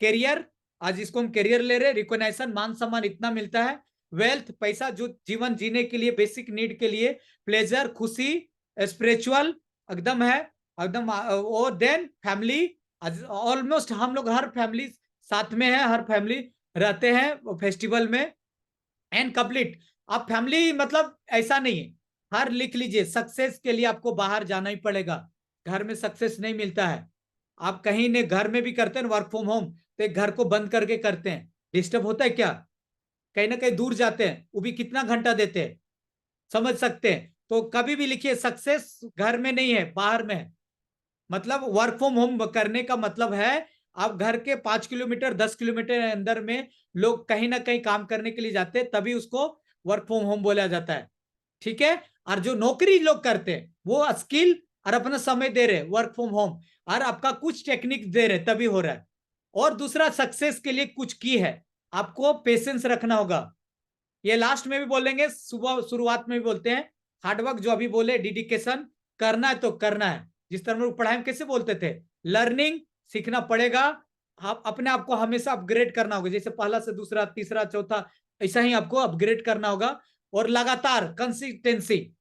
करियर, आज इसको हम करियर ले रहे, रिकॉग्निशन, मान सम्मान इतना मिलता है, वेल्थ, पैसा जो जीवन जीने के लिए बेसिक नीड के लिए, प्लेजर, खुशी, स्पिरिचुअल एकदम है एकदम, और देन फैमिली। ऑलमोस्ट हम लोग हर फैमिली साथ में है, हर फैमिली रहते हैं फेस्टिवल में। एंड कंप्लीट, आप फैमिली मतलब ऐसा नहीं है, हर लिख लीजिए, सक्सेस के लिए आपको बाहर जाना ही पड़ेगा, घर में सक्सेस नहीं मिलता है। आप कहीं ने घर में भी करते हैं वर्क फ्रॉम होम, तो घर को बंद करके करते हैं, डिस्टर्ब होता है क्या, कहीं ना कहीं दूर जाते हैं, वो भी कितना घंटा देते हैं, समझ सकते हैं। तो कभी भी लिखिए सक्सेस घर में नहीं है, बाहर में है। मतलब वर्क फ्रॉम होम करने का मतलब है आप घर के 5 किलोमीटर 10 किलोमीटर अंदर में लोग कहीं ना कहीं काम करने के लिए जाते हैं, तभी उसको वर्क फ्रॉम होम बोला जाता है, ठीक है। और जो नौकरी लोग करते हैं वो स्किल और अपना समय दे रहे वर्क फ्रॉम होम, और आपका कुछ टेक्निक दे रहे तभी हो रहा है। और दूसरा, सक्सेस के लिए कुछ की है, आपको पेशेंस रखना होगा। ये लास्ट में भी बोलेंगे, सुबह शुरुआत में भी बोलते हैं, हार्डवर्क जो अभी बोले, डेडिकेशन, करना है तो करना है। जिस तरह लोग पढ़ाई में कैसे बोलते थे, लर्निंग, सीखना पड़ेगा, आप अपने आप को हमेशा अपग्रेड करना होगा, जैसे पहला से दूसरा, तीसरा, चौथा, ऐसा ही आपको अपग्रेड करना होगा। और लगातार कंसिस्टेंसी,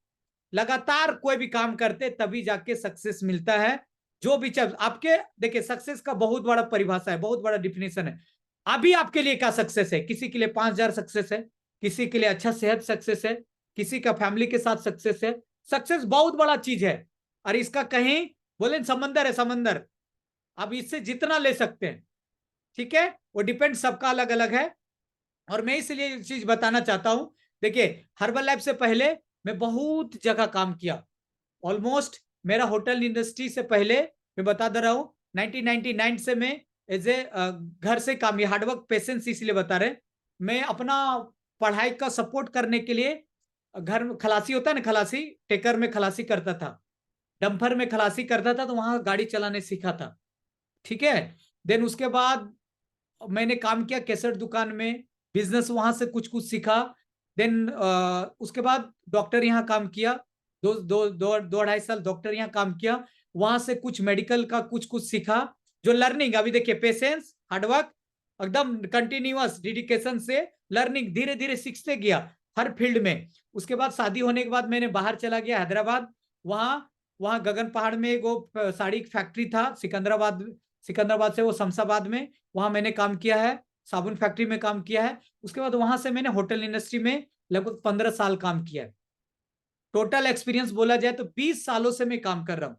लगातार कोई भी काम करते तभी जाके सक्सेस मिलता है। जो भी चल आपके, देखिए सक्सेस का बहुत बड़ा परिभाषा है, बहुत बड़ा डिफिनेशन है। अभी आपके लिए क्या सक्सेस है, किसी के लिए 5,000 सक्सेस है, किसी के लिए अच्छा सेहत सक्सेस है, किसी का फैमिली के साथ सक्सेस है। सक्सेस बहुत बड़ा चीज है और इसका कहीं बोले समंदर है, समंदर, आप इससे जितना ले सकते हैं, ठीक है, वो डिपेंड, सबका अलग अलग है। और मैं इसलिए चीज बताना चाहता हूं, देखिए हर्बल लाइफ से पहले मैं बहुत जगह काम किया, ऑलमोस्ट मेरा होटल इंडस्ट्री से पहले, मैं बता दे रहा हूं 1999 से मैं एज ए घर से काम, ये हार्डवर्क पेशेंस इसलिए बता रहे, मैं अपना पढ़ाई का सपोर्ट करने के लिए घर में खलासी होता है ना, खलासी, टेकर में खलासी करता था, डंपर में खलासी करता था, तो वहां गाड़ी चलाने सीखा था। ठीक है। देन उसके बाद मैंने काम किया केसर दुकान में, बिजनेस वहां से कुछ कुछ सीखा। देन उसके बाद डॉक्टर यहाँ काम किया, दो 2.5 साल डॉक्टर यहाँ काम किया। वहां से कुछ मेडिकल का कुछ कुछ सीखा, जो लर्निंग अभी देखिए, पेशेंस, हार्डवर्क, एकदम कंटिन्यूअस डेडिकेशन से लर्निंग धीरे धीरे सीखते गया हर फील्ड में। उसके बाद शादी होने के बाद मैंने बाहर चला गया हैदराबाद। वहां गगन पहाड़ में वो साड़ी फैक्ट्री था, सिकंदराबाद से वो शमशाबाद में, वहां मैंने काम किया है, साबुन फैक्ट्री में काम किया है। उसके बाद वहां से मैंने होटल इंडस्ट्री में लगभग 15 साल काम किया है। टोटल एक्सपीरियंस बोला जाए तो 20 सालों से मैं काम कर रहा हूं।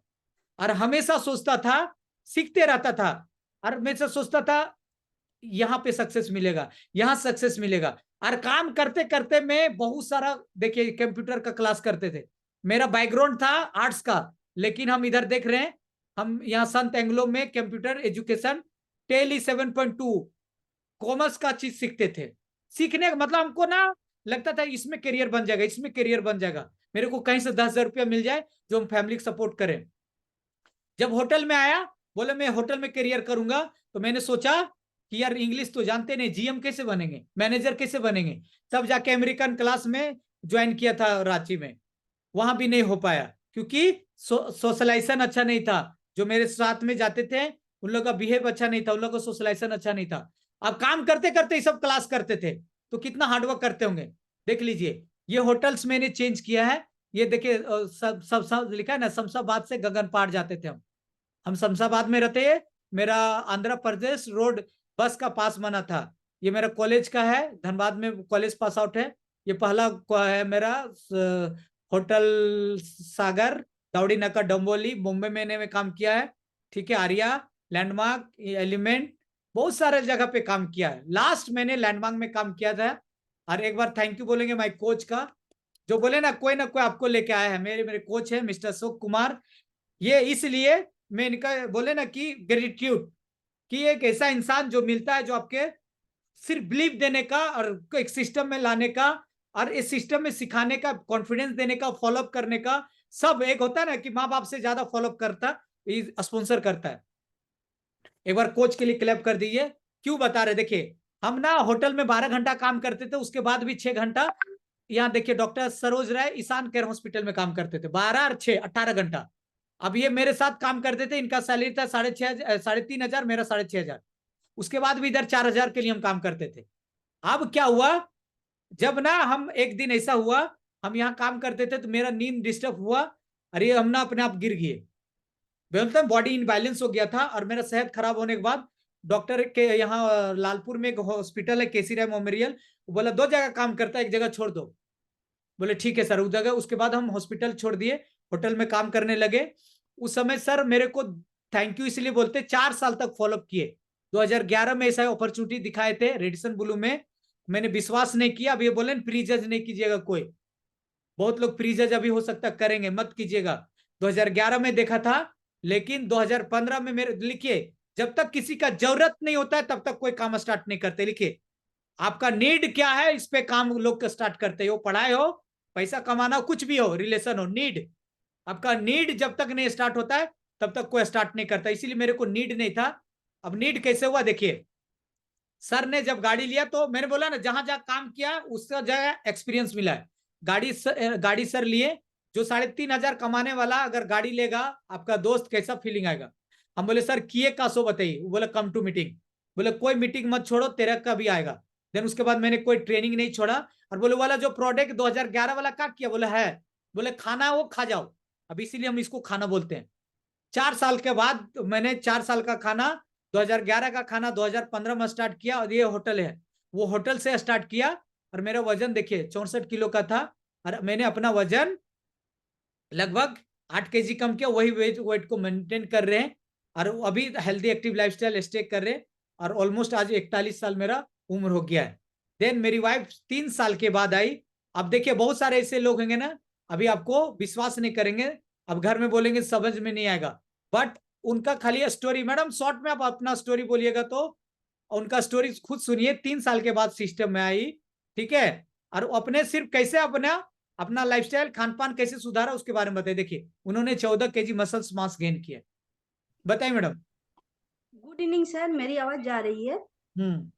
और हमेशा सोचता था, सीखते रहता था, और हमेशा सोचता था यहाँ पे सक्सेस मिलेगा, यहाँ सक्सेस मिलेगा। और काम करते करते मैं बहुत सारा, देखिए कंप्यूटर का क्लास करते थे, मेरा बैकग्राउंड था आर्ट्स का, लेकिन हम इधर देख रहे हैं, हम यहाँ संत एंग्लो में कंप्यूटर एजुकेशन टेली 7.2 कॉमर्स का चीज सीखते थे। सीखने का मतलब हमको ना लगता था इसमें करियर बन जाएगा, इसमें करियर बन जाएगा, मेरे को कहीं से 10,000 रुपया मिल जाए जो हम फैमिली को सपोर्ट करें। जब होटल में आया, बोले मैं होटल में करियर करूंगा, तो मैंने सोचा कि यार इंग्लिश तो जानते नहीं, जीएम कैसे बनेंगे, मैनेजर कैसे बनेंगे। तब जाके अमेरिकन क्लास में ज्वाइन किया था रांची में, वहां भी नहीं हो पाया क्योंकि सोशलाइजेशन अच्छा नहीं था। जो मेरे साथ में जाते थे उन लोगों का बिहेव अच्छा नहीं था, उन लोगों का सोशलाइजेशन अच्छा नहीं था। अब काम करते करते ये सब क्लास करते थे, तो कितना हार्डवर्क करते होंगे। देख लीजिए, ये होटल्स मैंने चेंज किया है, ये देखिए सब लिखा है ना, शमशाबाद से गगन पहाड़ जाते थे हम शमशाबाद में रहते हैं। मेरा आंध्र प्रदेश रोड बस का पास बना था। ये मेरा कॉलेज का है, धनबाद में कॉलेज पास आउट है। ये पहला है मेरा होटल सागर, दाउड़ी नगर, डम्बोली, मुंबई में काम किया है। ठीक है, आर्या, लैंडमार्क, एलिमेंट, बहुत सारे जगह पे काम किया है। लास्ट मैंने लैंडमार्क में काम किया था। और एक बार थैंक यू बोलेंगे माय कोच का, जो बोले ना कोई आपको लेके आया है, मेरे कोच है मिस्टर अशोक कुमार। ये इसलिए मैं इनका बोले ना कि ग्रेटिट्यूड, कि एक ऐसा इंसान जो मिलता है, जो आपके सिर्फ बिलीव देने का और एक सिस्टम में लाने का, और इस सिस्टम में सिखाने का, कॉन्फिडेंस देने का, फॉलोअप करने का, सब एक होता है ना कि माँ बाप से ज्यादा फॉलोअप करता, स्पॉन्सर करता है। एक बार कोच के लिए क्लैप कर दीजिए। क्यों बता रहे, देखिए हम ना होटल में 12 घंटा काम करते थे, उसके बाद भी 6 घंटा यहाँ देखिए डॉक्टर सरोज राय ईशान केयर हॉस्पिटल में काम करते थे, 12 और 6 18 घंटा। अब ये मेरे साथ काम करते थे, इनका सैलरी था 3,500, मेरा 6,500। उसके बाद भी इधर 4,000 के लिए हम काम करते थे। अब क्या हुआ, जब ना हम एक दिन ऐसा हुआ, हम यहाँ काम करते थे तो मेरा नींद डिस्टर्ब हुआ, अरे हम ना अपने आप गिर गए, बोलते हैं बॉडी इनबैलेंस हो गया था। और मेरा सेहत खराब होने के बाद डॉक्टर के यहाँ लालपुर में एक हॉस्पिटल है केसी राय मेमोरियल, बोला 2 जगह काम करता है, एक जगह छोड़ दो। बोले ठीक है सर, उस जगह। उसके बाद हम हॉस्पिटल छोड़ दिए, होटल में काम करने लगे। उस समय सर मेरे को थैंक यू इसलिए बोलते, 4 साल तक फॉलोअप किए। 2011 में ऐसा अपॉर्चुनिटी दिखाए थे रेडिसन ब्लू में, मैंने विश्वास नहीं किया। अब ये बोले प्री जज नहीं कीजिएगा, कोई बहुत लोग प्री जज अभी हो सकता करेंगे, मत कीजिएगा। 2011 में देखा था, लेकिन 2015 में मेरे, लिखिए जब तक किसी का जरूरत नहीं होता है तब तक कोई काम स्टार्ट नहीं करते। लिखिए आपका नीड क्या है, इस पे काम लोग स्टार्ट करते हो, पढ़ाई हो, पैसा कमाना हो, कुछ भी हो, रिलेशन हो, नीड, आपका नीड जब तक नहीं स्टार्ट होता है तब तक कोई स्टार्ट नहीं करता। इसीलिए मेरे को नीड नहीं था। अब नीड कैसे हुआ, देखिए सर ने जब गाड़ी लिया तो मैंने बोला ना, जहां जहां काम किया उसका जगह एक्सपीरियंस मिला है। गाड़ी सर लिए, जो 3,500 कमाने वाला अगर गाड़ी लेगा आपका दोस्त, कैसा फीलिंग आएगा। हम बोले सर किए का सो बताइए, वो बोले कम टू मीटिंग। बोले कोई मीटिंग मत छोड़ो, तेरा का भी आएगा। देन उसके बाद मैंने कोई ट्रेनिंग नहीं छोड़ा। और बोले वाला जो प्रोडक्ट 2011 वाला क्या किया, बोले है, बोले खाना वो खा जाओ, अब इसीलिए हम इसको खाना बोलते हैं। 4 साल के बाद मैंने 4 साल का खाना, 2011 का खाना 2015 में स्टार्ट किया। और ये होटल है, वो होटल से स्टार्ट किया। और मेरा वजन देखिए 64 किलो का था, और मैंने अपना वजन लगभग 8 kg कम किया, वही वेट को मेंटेन कर रहे हैं। और अभी हेल्दी एक्टिव लाइफस्टाइल स्टे कर रहे हैं। और ऑलमोस्ट आज 41 साल मेरा उम्र हो गया है। देन मेरी वाइफ 3 साल के बाद आई। अब देखिए बहुत सारे ऐसे लोग होंगे ना, अभी आपको विश्वास नहीं करेंगे, अब घर में बोलेंगे समझ में नहीं आएगा, बट उनका खाली स्टोरी, मैडम शॉर्ट में आप अपना स्टोरी बोलिएगा तो उनका स्टोरी खुद सुनिए। 3 साल के बाद सिस्टम में आई, ठीक है, और अपने सिर्फ कैसे अपना लाइफस्टाइल, खान पान कैसे सुधारा उसके बारे में बताइए। देखिए उन्होंने 14 kg मसल्स मास गेन किया। बताइए मैडम। गुड इवनिंग सर, मेरी आवाज जा रही है? हम्म।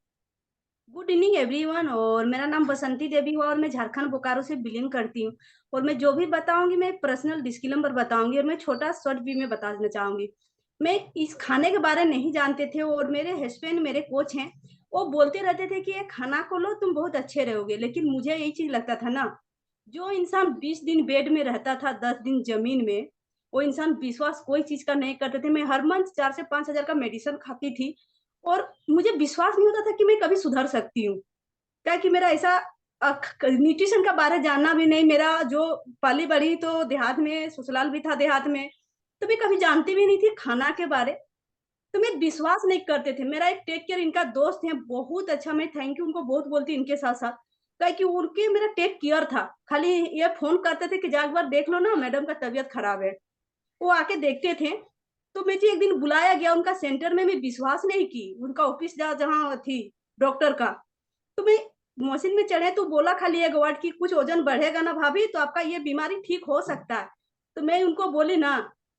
गुड इवनिंग एवरीवन, और मेरा नाम बसंती देवी हुआ और मैं झारखंड बोकारो से बिलोंग करती हूँ। और मैं जो भी बताऊंगी मैं पर्सनल डिस्क्लेमर बताऊंगी और मैं छोटा शॉर्ट भी में बताना चाहूंगी। मैं इस खाने के बारे में नहीं जानते थे और मेरे हस्बैंड मेरे कोच हैं, वो बोलते रहते थे कि ये खाना को लो तुम बहुत अच्छे रहोगे, लेकिन मुझे यही चीज लगता था ना, जो इंसान 20 दिन बेड में रहता था, 10 दिन जमीन में, वो इंसान विश्वास कोई चीज का नहीं करते थे। मैं हर मंथ 4 से 5 हजार का मेडिसिन खाती थी और मुझे विश्वास नहीं होता था कि मैं कभी सुधर सकती हूँ। क्या कि मेरा ऐसा न्यूट्रिशन का बारे जानना भी नहीं, मेरा जो पली बड़ी तो देहात में, ससुराल भी था देहात में, तो मैं कभी जानती भी नहीं थी खाना के बारे। तो मैं विश्वास नहीं करते थे। मेरा एक टेक केयर इनका दोस्त है, बहुत अच्छा, मैं थैंक यू उनको बहुत बोलती इनके साथ साथ, क्या कि उनके मेरा टेक केयर था। खाली ये फोन करते थे कि जा एक बार देख लो ना मैडम का तबीयत खराब है, वो आके देखते थे। तो मुझे एक दिन बुलाया गया उनका सेंटर में, मैं विश्वास नहीं की, उनका ऑफिस जहाँ थी डॉक्टर का। तो मैं मशीन में चढ़े तो बोला खाली एक वर्ड की कुछ वजन बढ़ेगा ना भाभी तो आपका ये बीमारी ठीक हो सकता है। तो मैं उनको बोली ना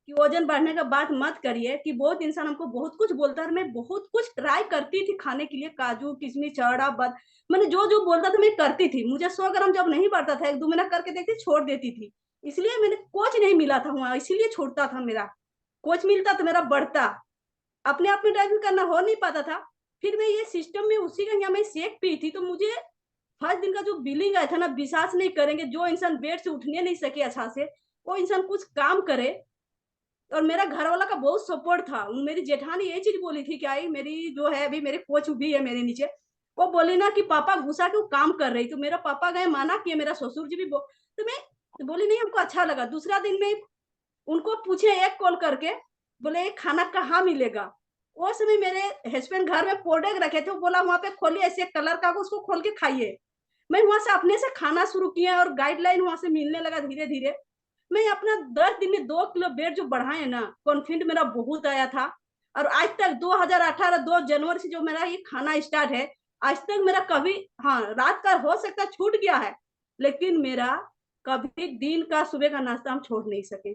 कि वजन बढ़ने का बात मत करिए, कि बहुत इंसान हमको बहुत कुछ बोलता है। मैं बहुत कुछ ट्राई करती थी खाने के लिए, काजू किशमिश चढ़ा बद, मैंने जो जो बोलता था मैं करती थी। मुझे 100 ग्राम जब नहीं बढ़ता था, 1-2 महीना करके देखती छोड़ देती थी। इसलिए मैंने कोच नहीं मिला था वहां, इसीलिए छोड़ता था। मेरा कोच मिलता तो मेरा बढ़ता, अपने आप में ड्राइविंग करना हो नहीं पाता था। फिर मैं ये सिस्टम में उसी का यहाँ मैं शेक पी थी, तो मुझे फर्स्ट दिन का जो बिलिंग आया था ना, विश्वास नहीं करेंगे, जो इंसान बेड से उठने नहीं सके अच्छा से, वो इंसान कुछ काम करे। और मेरा घर वाला का बहुत सपोर्ट था। मेरी जेठानी ये चीज बोली थी, क्या मेरी जो है अभी मेरे कोच भी है मेरे नीचे, वो बोली ना कि पापा घुसा के वो काम कर रही, तो मेरा पापा गए माना किए, मेरा ससुर जी भी तो मैं बोली नहीं, हमको अच्छा लगा। दूसरा दिन में उनको पूछे एक कॉल करके, बोले खाना कहाँ मिलेगा। वो समय मेरे हस्बैंड घर में प्रोडक्ट रखे थे, वो बोला वहां पे खोलिए ऐसे कलर का, उसको खोल के खाइए। मैं वहां से अपने से खाना शुरू किया और गाइडलाइन वहां से मिलने लगा धीरे धीरे। मैं अपना 10 दिन में 2 किलो वेट जो बढ़ाए ना, कॉन्फिडेंट मेरा बहुत आया था। और आज तक 2018 2 जनवरी से जो मेरा ये खाना स्टार्ट है, आज तक मेरा कभी, हाँ रात का हो सकता छूट गया है, लेकिन मेरा कभी दिन का सुबह का नाश्ता हम छोड़ नहीं सके।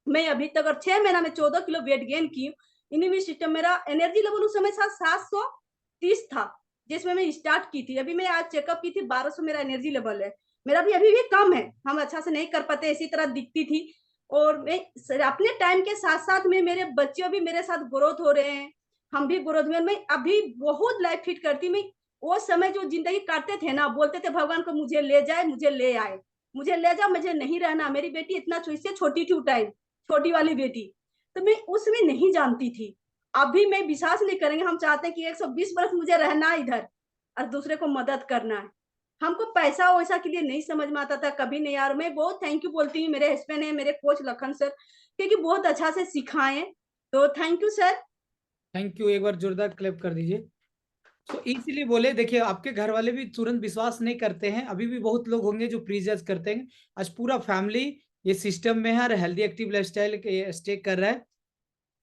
मैं अभी तक और 6 महीना में 14 किलो वेट गेन की। इन्हीं सिस्टम मेरा एनर्जी लेवल उस समय 730 था जिसमें मैं स्टार्ट की थी। अभी मैं आज चेकअप की थी, 1200 मेरा एनर्जी लेवल है। मेरा भी अभी भी कम है, हम अच्छा से नहीं कर पाते, इसी तरह दिखती थी। और मैं अपने टाइम के साथ साथ में मेरे बच्चे भी मेरे साथ ग्रोथ हो रहे हैं, हम भी ग्रोथ में। मैं अभी बहुत लाइफ फिट करती। मैं वो समय जो जिंदगी काटते थे ना, बोलते थे भगवान को मुझे ले जाए, मुझे ले आए, मुझे ले जाओ, मुझे नहीं रहना। मेरी बेटी इतना से छोटी थी टाइम, छोटी वाली बेटी, तो मैं उसमें नहीं जानती थी। अभी मैं विश्वास नहीं करेंगे, हम चाहते हैं कि 120 वर्ष मुझे रहना है इधर और दूसरे को मदद करना है। हमको पैसा वैसा के लिए नहीं समझ में आता था कभी नहीं। यार मैं बहुत थैंक यू बोलती हूँ मेरे हस्बैंड है, मेरे कोच लखन सर, क्योंकि बहुत अच्छा से सिखाए। तो thank you sir. Thank you, एक बार जोरदार क्लैप कर दीजिए। तो इसीलिए बोले, देखिए आपके घर वाले भी तुरंत विश्वास नहीं करते हैं, अभी भी बहुत लोग होंगे जो प्रीजज करते हैं। आज पूरा फैमिली ये सिस्टम में है और हेल्दी एक्टिव लाइफस्टाइल के स्टे कर रहा है।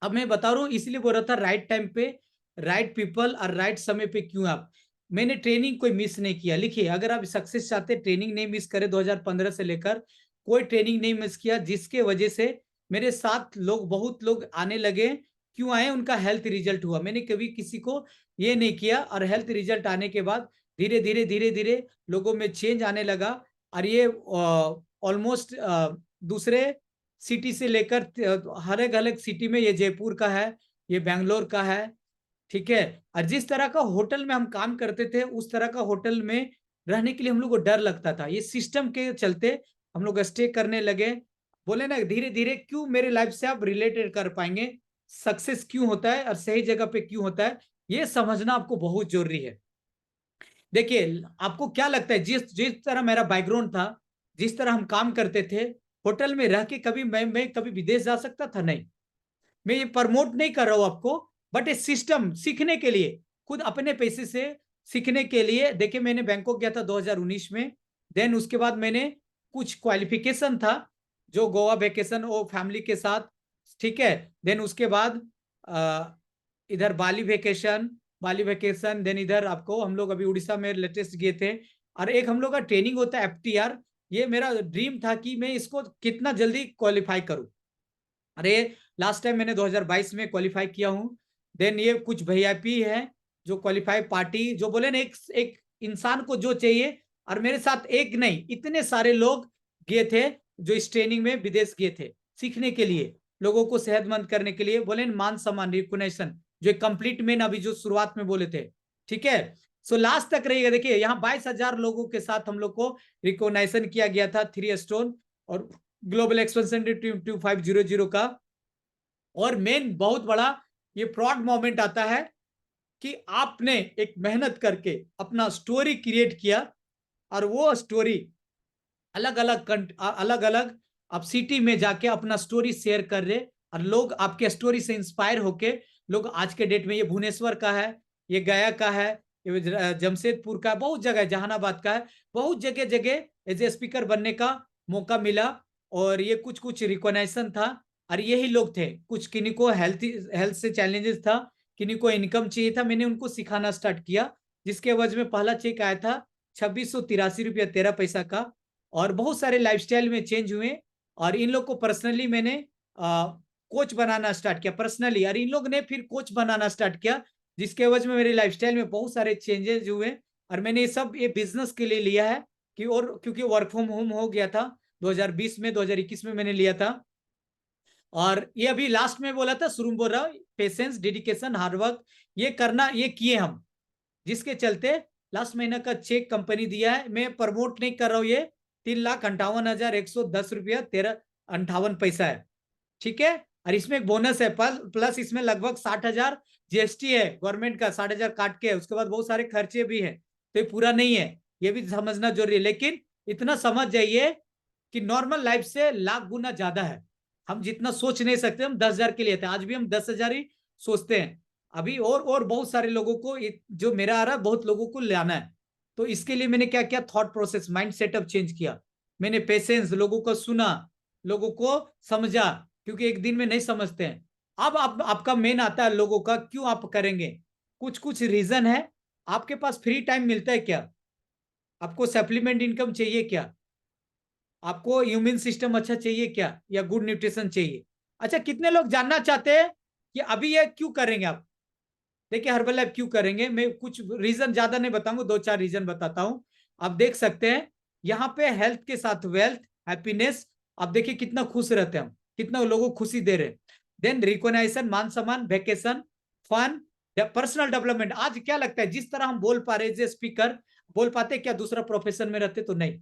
अब मैं बता रहा हूँ, इसलिए बोल रहा था राइट टाइम पे राइट पीपल और राइट समय पे क्यों आप। मैंने ट्रेनिंग कोई मिस नहीं किया। लिखिए, अगर आप सक्सेस चाहते, ट्रेनिंग नहीं मिस करे। 2015 से लेकर कोई ट्रेनिंग नहीं मिस किया, जिसके वजह से मेरे साथ लोग, बहुत लोग आने लगे। क्यों आए? उनका हेल्थ रिजल्ट हुआ। मैंने कभी किसी को ये नहीं किया, और हेल्थ रिजल्ट आने के बाद धीरे धीरे धीरे धीरे लोगों में चेंज आने लगा। और ये ऑलमोस्ट दूसरे सिटी से लेकर हर एक अलग सिटी में, ये जयपुर का है, ये बेंगलोर का है, ठीक है। और जिस तरह का होटल में हम काम करते थे, उस तरह का होटल में रहने के लिए हम लोग को डर लगता था। ये सिस्टम के चलते हम लोग स्टे करने लगे। बोले ना, धीरे धीरे क्यों मेरे लाइफ से आप रिलेटेड कर पाएंगे, सक्सेस क्यों होता है और सही जगह पे क्यों होता है, ये समझना आपको बहुत जरूरी है। देखिए, आपको क्या लगता है, जिस जिस तरह मेरा बैकग्राउंड था, जिस तरह हम काम करते थे होटल में रह के, कभी मैं कभी विदेश जा सकता था? नहीं। मैं ये प्रमोट नहीं कर रहा हूं आपको, बट ये सिस्टम सीखने के लिए, खुद अपने पैसे से सीखने के लिए। देखिए, मैंने बैंकॉक गया था 2019 में। देन उसके बाद मैंने कुछ क्वालिफिकेशन था, जो गोवा वेकेशन वो फैमिली के साथ, ठीक है। देन उसके बाद इधर बाली वेकेशन, देन इधर आपको, हम लोग अभी उड़ीसा में लेटेस्ट गए थे। और एक हम लोग का ट्रेनिंग होता है FTR। ये मेरा ड्रीम था कि मैं इसको कितना जल्दी क्वालिफाई करूं। अरे लास्ट टाइम मैंने 2022 में क्वालिफाई किया हूं। देन ये कुछ वीआईपी है जो क्वालिफाइड पार्टी, जो बोले ना एक इंसान को जो चाहिए। और मेरे साथ एक नहीं, इतने सारे लोग गए थे जो इस ट्रेनिंग में विदेश गए थे सीखने के लिए, लोगों को सेहतमंद करने के लिए। बोले मान सम्मान रिकॉग्निशन, जो कंप्लीट में अभी जो शुरुआत में बोले थे, ठीक है। सो लास्ट तक रहिएगा। देखिए यहाँ 22,000 लोगों के साथ हम लोग को रिकॉग्नाइजेशन किया गया था 3 स्टोन और ग्लोबल एक्सपेंशन 2500 का। और मेन बहुत बड़ा ये प्राउड मोमेंट आता है कि आपने एक मेहनत करके अपना स्टोरी क्रिएट किया, और वो स्टोरी अलग अलग आप सिटी में जाके अपना स्टोरी शेयर कर रहे, और लोग आपके स्टोरी से इंस्पायर होके लोग आज के डेट में, ये भुवनेश्वर का है, ये गया का है, ये जमशेदपुर का, बहुत जगह, जहानाबाद का है, बहुत जगह जगह एज ए स्पीकर बनने का मौका मिला। और ये कुछ रिकॉग्निशन था, और यही लोग थे। कुछ किन्हीं को हेल्थ से चैलेंजेस था, किन्हीं को इनकम चाहिए था, मैंने उनको सिखाना स्टार्ट किया, जिसके वजह में पहला चेक आया था 2683 रुपया 13 पैसा का। और बहुत सारे लाइफस्टाइल में चेंज हुए, और इन लोग को पर्सनली मैंने कोच बनाना स्टार्ट किया पर्सनली, और इन लोग ने फिर कोच बनाना स्टार्ट किया, जिसके वजह में मेरे लाइफस्टाइल में बहुत सारे चेंजेस हुए। और मैंने ये सब ये बिजनेस के लिए लिया है कि, और क्योंकि वर्क फ्रॉम होम हो गया था 2020 में, 2021 में मैंने लिया था। और ये अभी लास्ट में बोला था, शुरू में बोल रहा हूँ, पेशेंस, डेडिकेशन, हार्डवर्क, ये करना, ये किए हम, जिसके चलते लास्ट महीना का चेक कंपनी दिया है। मैं प्रमोट नहीं कर रहा हूँ, ये 3,58,110 रुपया 58 पैसा है, ठीक है। और इसमें एक बोनस है, प्लस इसमें लगभग 60,000 जीएसटी है गवर्नमेंट का, 60,000 काट के, उसके बाद बहुत सारे खर्चे भी है, तो ये पूरा नहीं है, ये भी समझना जरूरी है। लेकिन इतना समझ जाइए कि नॉर्मल लाइफ से लाख गुना ज्यादा है। हम जितना सोच नहीं सकते, हम 10,000 के लिए थे, आज भी हम 10,000 ही सोचते हैं अभी। और बहुत सारे लोगों को, जो मेरा आ रहा है, बहुत लोगों को लाना है। तो इसके लिए मैंने क्या किया, thought process, mind setup change किया। मैंने पेशेंस, लोगों को सुना, लोगों को समझा, क्योंकि एक दिन में नहीं समझते हैं। अब आपका मेन आता है लोगों का, क्यों आप करेंगे, कुछ रीजन है। आपके पास फ्री टाइम मिलता है क्या, आपको सप्लीमेंट इनकम चाहिए क्या, आपको इम्यून सिस्टम अच्छा चाहिए क्या, या गुड न्यूट्रिशन चाहिए। अच्छा, कितने लोग जानना चाहते हैं कि अभी ये क्यों करेंगे आप। देखिए हर्बल लाइफ क्यों करेंगे, मैं कुछ रीजन ज्यादा नहीं बताऊंगा, 2-4 रीजन बताता हूं। आप देख सकते हैं यहाँ पे हेल्थ के साथ वेल्थ, हैप्पीनेस, आप देखिए कितना खुश रहते हैं हम, कितना लोगों को खुशी दे रहे हैं। देन रिकॉग्निशन, मान सम्मान, वेकेशन, फन, पर्सनल डेवलपमेंट। आज क्या लगता है, जिस तरह हम बोल पा रहे हैं स्पीकर, बोल पाते क्या दूसरा प्रोफेशन में रहते तो नहीं।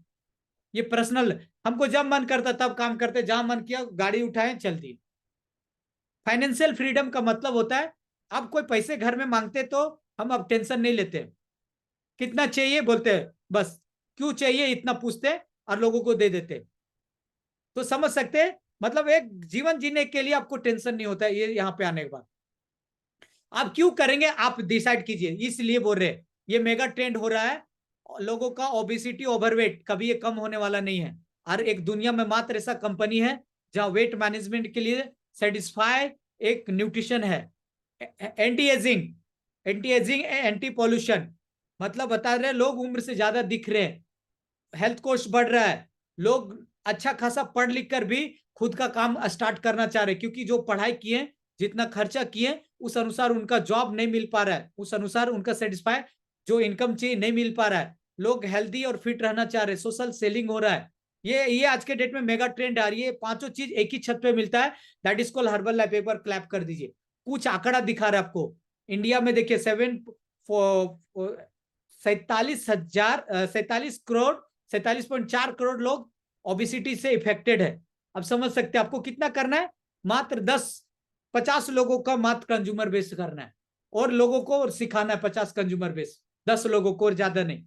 ये पर्सनल, हमको जब मन करता तब काम करते, जहां मन किया गाड़ी उठाए चल दी। फाइनेंशियल फ्रीडम का मतलब होता है, अब कोई पैसे घर में मांगते तो हम अब टेंशन नहीं लेते, कितना चाहिए बोलते हैं, बस क्यों चाहिए इतना पूछते और लोगों को दे देते। तो समझ सकते हैं, मतलब एक जीवन जीने के लिए आपको टेंशन नहीं होता है। ये यहाँ पे आने के बाद आप क्यों करेंगे, आप डिसाइड कीजिए। इसलिए बोल रहे हैं, ये मेगा ट्रेंड हो रहा है लोगों का, ओबेसिटी, ओवरवेट, कभी ये कम होने वाला नहीं है। और एक दुनिया में मात्र ऐसा कंपनी है जहां वेट मैनेजमेंट के लिए सेटिस्फाई एक न्यूट्रिशन है। एंटी एजिंग, एंटी पॉल्यूशन, मतलब बता रहे लोग उम्र से ज्यादा दिख रहे हैं, हेल्थ कॉस्ट बढ़ रहा है, लोग अच्छा खासा पढ़ लिख कर भी खुद का काम स्टार्ट करना चाह रहे, क्योंकि जो पढ़ाई किए, जितना खर्चा किए, उस अनुसार उनका जॉब नहीं मिल पा रहा है, उस अनुसार उनका सेटिस्फाई जो इनकम चाहिए नहीं मिल पा रहा है। लोग हेल्दी और फिट रहना चाह रहे, सोशल सेलिंग हो रहा है। ये आज के डेट में मेगा ट्रेंड आ रही है। पांचों चीज एक ही छत पे मिलता है, that is called herbal life. एक बार क्लैप कर दीजिए। कुछ आंकड़ा दिखा रहा है आपको, इंडिया में देखिए 47.4 करोड़ लोग ओबेसिटी से इफेक्टेड है। अब समझ सकते हैं आपको कितना करना है, मात्र 10-50 लोगों का मात्र कंज्यूमर बेस करना है, और लोगों को सिखाना है 50 कंज्यूमर बेस, 10 लोगों को, और ज्यादा नहीं।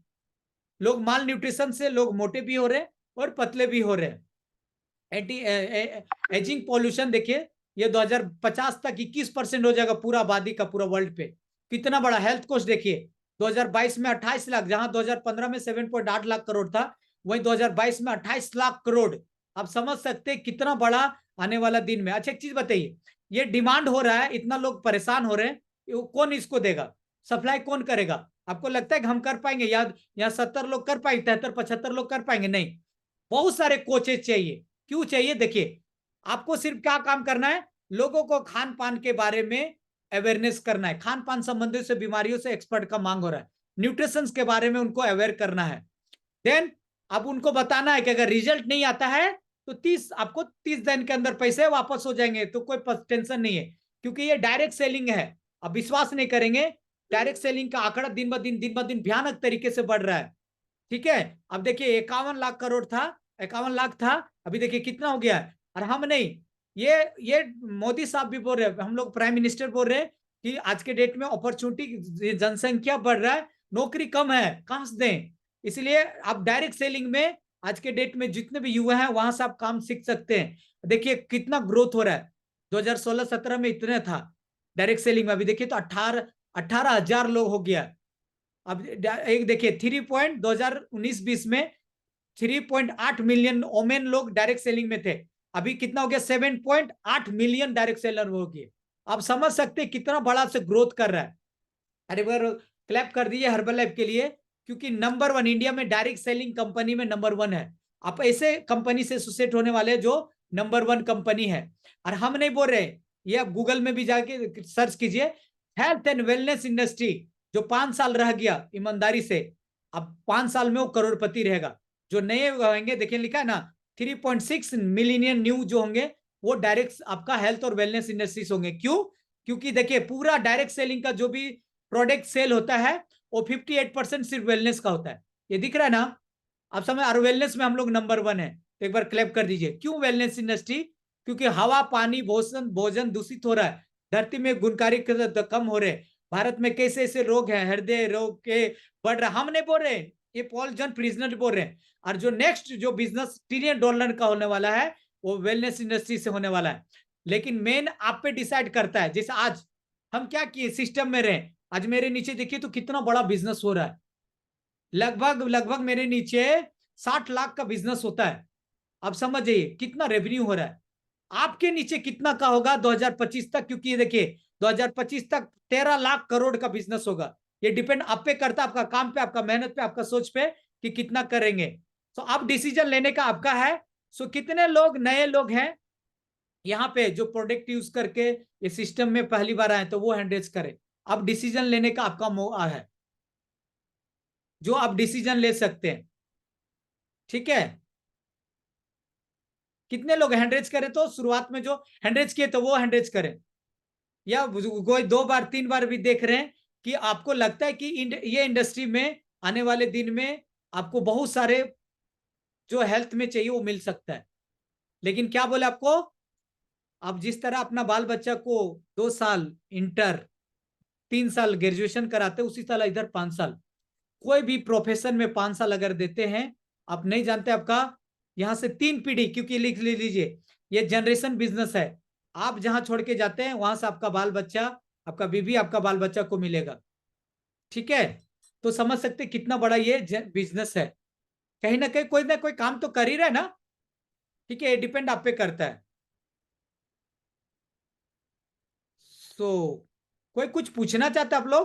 लोग माल न्यूट्रिशन से लोग मोटे भी हो रहे हैं और पतले भी हो रहे हैं। एंटी एजिंग पॉल्यूशन देखिए, ये 2050 तक 21% हो जाएगा पूरा आबादी का, पूरा वर्ल्ड पे। कितना बड़ा हेल्थ कॉस्ट देखिए, 2022 में 28 लाख, जहां 2015 में 7.8 लाख करोड़ था, वहीं 2022 में 28 लाख करोड़। आप समझ सकते हैं कितना बड़ा आने वाला दिन में। अच्छा एक चीज बताइए, ये डिमांड हो रहा है, इतना लोग परेशान हो रहे हैं, कौन इसको देगा, सप्लाई कौन करेगा। आपको लगता है कि हम कर पाएंगे, या 70 लोग कर पाएंगे, 73-75 लोग कर पाएंगे, नहीं। बहुत सारे कोचेज चाहिए। क्यों चाहिए, देखिए आपको सिर्फ क्या काम करना है, लोगों को खान पान के बारे में अवेयरनेस करना है। खान पान संबंधी से बीमारियों से एक्सपर्ट का मांग हो रहा है, न्यूट्रिशन के बारे में उनको अवेयर करना है। देन अब उनको बताना है कि अगर रिजल्ट नहीं आता है तो 30 दिन के अंदर पैसे वापस हो जाएंगे, तो कोई टेंशन नहीं है, क्योंकि ये डायरेक्ट सेलिंग है। अब विश्वास नहीं करेंगे, डायरेक्ट सेलिंग का आंकड़ा दिन ब दिन भयानक तरीके से बढ़ रहा है। ठीक है, अब देखिए 51 लाख करोड़ था, 51 लाख था, अभी देखिए कितना हो गया है। और हम नहीं, ये मोदी साहब भी बोल रहे हैं, हम लोग प्राइम मिनिस्टर बोल रहे हैं कि आज के डेट में अपॉर्चुनिटी, जनसंख्या बढ़ रहा है, नौकरी कम है, कहां से दें। इसलिए आप डायरेक्ट सेलिंग में आज के डेट में जितने भी युवा हैं वहां से आप काम सीख सकते हैं। देखिए कितना ग्रोथ हो रहा है, 2016-17 में इतने था डायरेक्ट सेलिंग में, अभी देखिए तो 18,000 लोग हो गया। अब एक देखिए 2019-20 में 3.8 मिलियन ओमेन लोग डायरेक्ट सेलिंग में थे, अभी कितना हो गया 7.8 मिलियन डायरेक्ट सेलर हो गए। आप समझ सकते हैं कितना बड़ा से ग्रोथ कर रहा है। अरे बार क्लैप कर दीजिए हर्बल लाइफ के लिए, क्योंकि नंबर 1 इंडिया में डायरेक्ट सेलिंग कंपनी में नंबर 1 है। आप ऐसे कंपनी से एसोसिएट होने वाले जो नंबर 1 कंपनी है। और हम नहीं बोल रहे, ये आप गूगल में भी जाके सर्च कीजिए, हेल्थ एंड वेलनेस इंडस्ट्री जो 5 साल रह गया ईमानदारी से, अब 5 साल में वो करोड़पति रहेगा। जो नए होंगे, देखिए लिखा है ना 3.6 मिलियन न्यू जो होंगे वो डायरेक्ट आपका हेल्थ और वेलनेस इंडस्ट्रीज होंगे। क्यों? क्योंकि देखिए पूरा डायरेक्ट सेलिंग का जो भी प्रोडक्ट सेल होता है वो 58% सिर्फ वेलनेस का होता है। ये दिख रहा है ना आप समझ, और वेलनेस में हम लोग नंबर 1 है। तो एक बार क्लैप कर दीजिए। क्यों वेलनेस इंडस्ट्री? क्योंकि हवा, पानी, भोजन दूषित हो रहा है, धरती में गुणकारी कम हो रहे, भारत में कैसे ऐसे रोग हैं, हृदय रोग के बढ़ रहा। हम नहीं बोल रहे, ये पॉल जॉन प्रिजनर बोल रहे हैं। और जो नेक्स्ट जो बिजनेस $1 ट्रिलियन का होने वाला है वो वेलनेस इंडस्ट्री से होने वाला है। लेकिन मेन आप पे डिसाइड करता है। जैसे आज हम क्या किए, सिस्टम में रहे, आज मेरे नीचे देखिए तो कितना बड़ा बिजनेस हो रहा है। लगभग मेरे नीचे 60 लाख का बिजनेस होता है। अब समझ जाइए कितना रेवेन्यू हो रहा है। आपके नीचे कितना का होगा 2025 तक, क्योंकि ये देखिए 2025 तक 13 लाख करोड़ का बिजनेस होगा। ये डिपेंड आप पे करता है, आपका काम पे, आपका मेहनत पे, आपका सोच पे कि कितना करेंगे। तो अब डिसीजन लेने का आपका है। सो कितने लोग नए लोग हैं यहाँ पे जो प्रोडक्ट यूज करके ये सिस्टम में पहली बार आए, तो वो हैंड रेज करें। अब डिसीजन लेने का आपका मौका है, जो आप डिसीजन ले सकते हैं। ठीक है, कितने लोग हैंडरेज करें? तो शुरुआत में जो हैंडरेज किए तो वो हैंडरेज करें, या कोई 2 बार 3 बार भी देख रहे हैं कि आपको लगता है कि ये इंडस्ट्री में आने वाले दिन में आपको बहुत सारे जो हेल्थ में चाहिए वो मिल सकता है। लेकिन क्या बोले आपको, आप जिस तरह अपना बाल बच्चा को 2 साल इंटर, 3 साल ग्रेजुएशन कराते, उसी तरह इधर 5 साल, कोई भी प्रोफेशन में 5 साल अगर देते हैं, आप नहीं जानते आपका यहां से 3 पीढ़ी, क्योंकि लिख लीजिए ये जनरेशन बिजनेस है। आप जहां छोड़ के जाते हैं वहां से आपका बाल बच्चा, आपका बीवी, आपका बाल बच्चा को मिलेगा। ठीक है, तो समझ सकते कितना बड़ा ये बिजनेस है। कहीं ना कोई काम तो कर ही रहा है ना। ठीक है, डिपेंड आप पे करता है। तो कोई कुछ पूछना चाहता है आप लोग?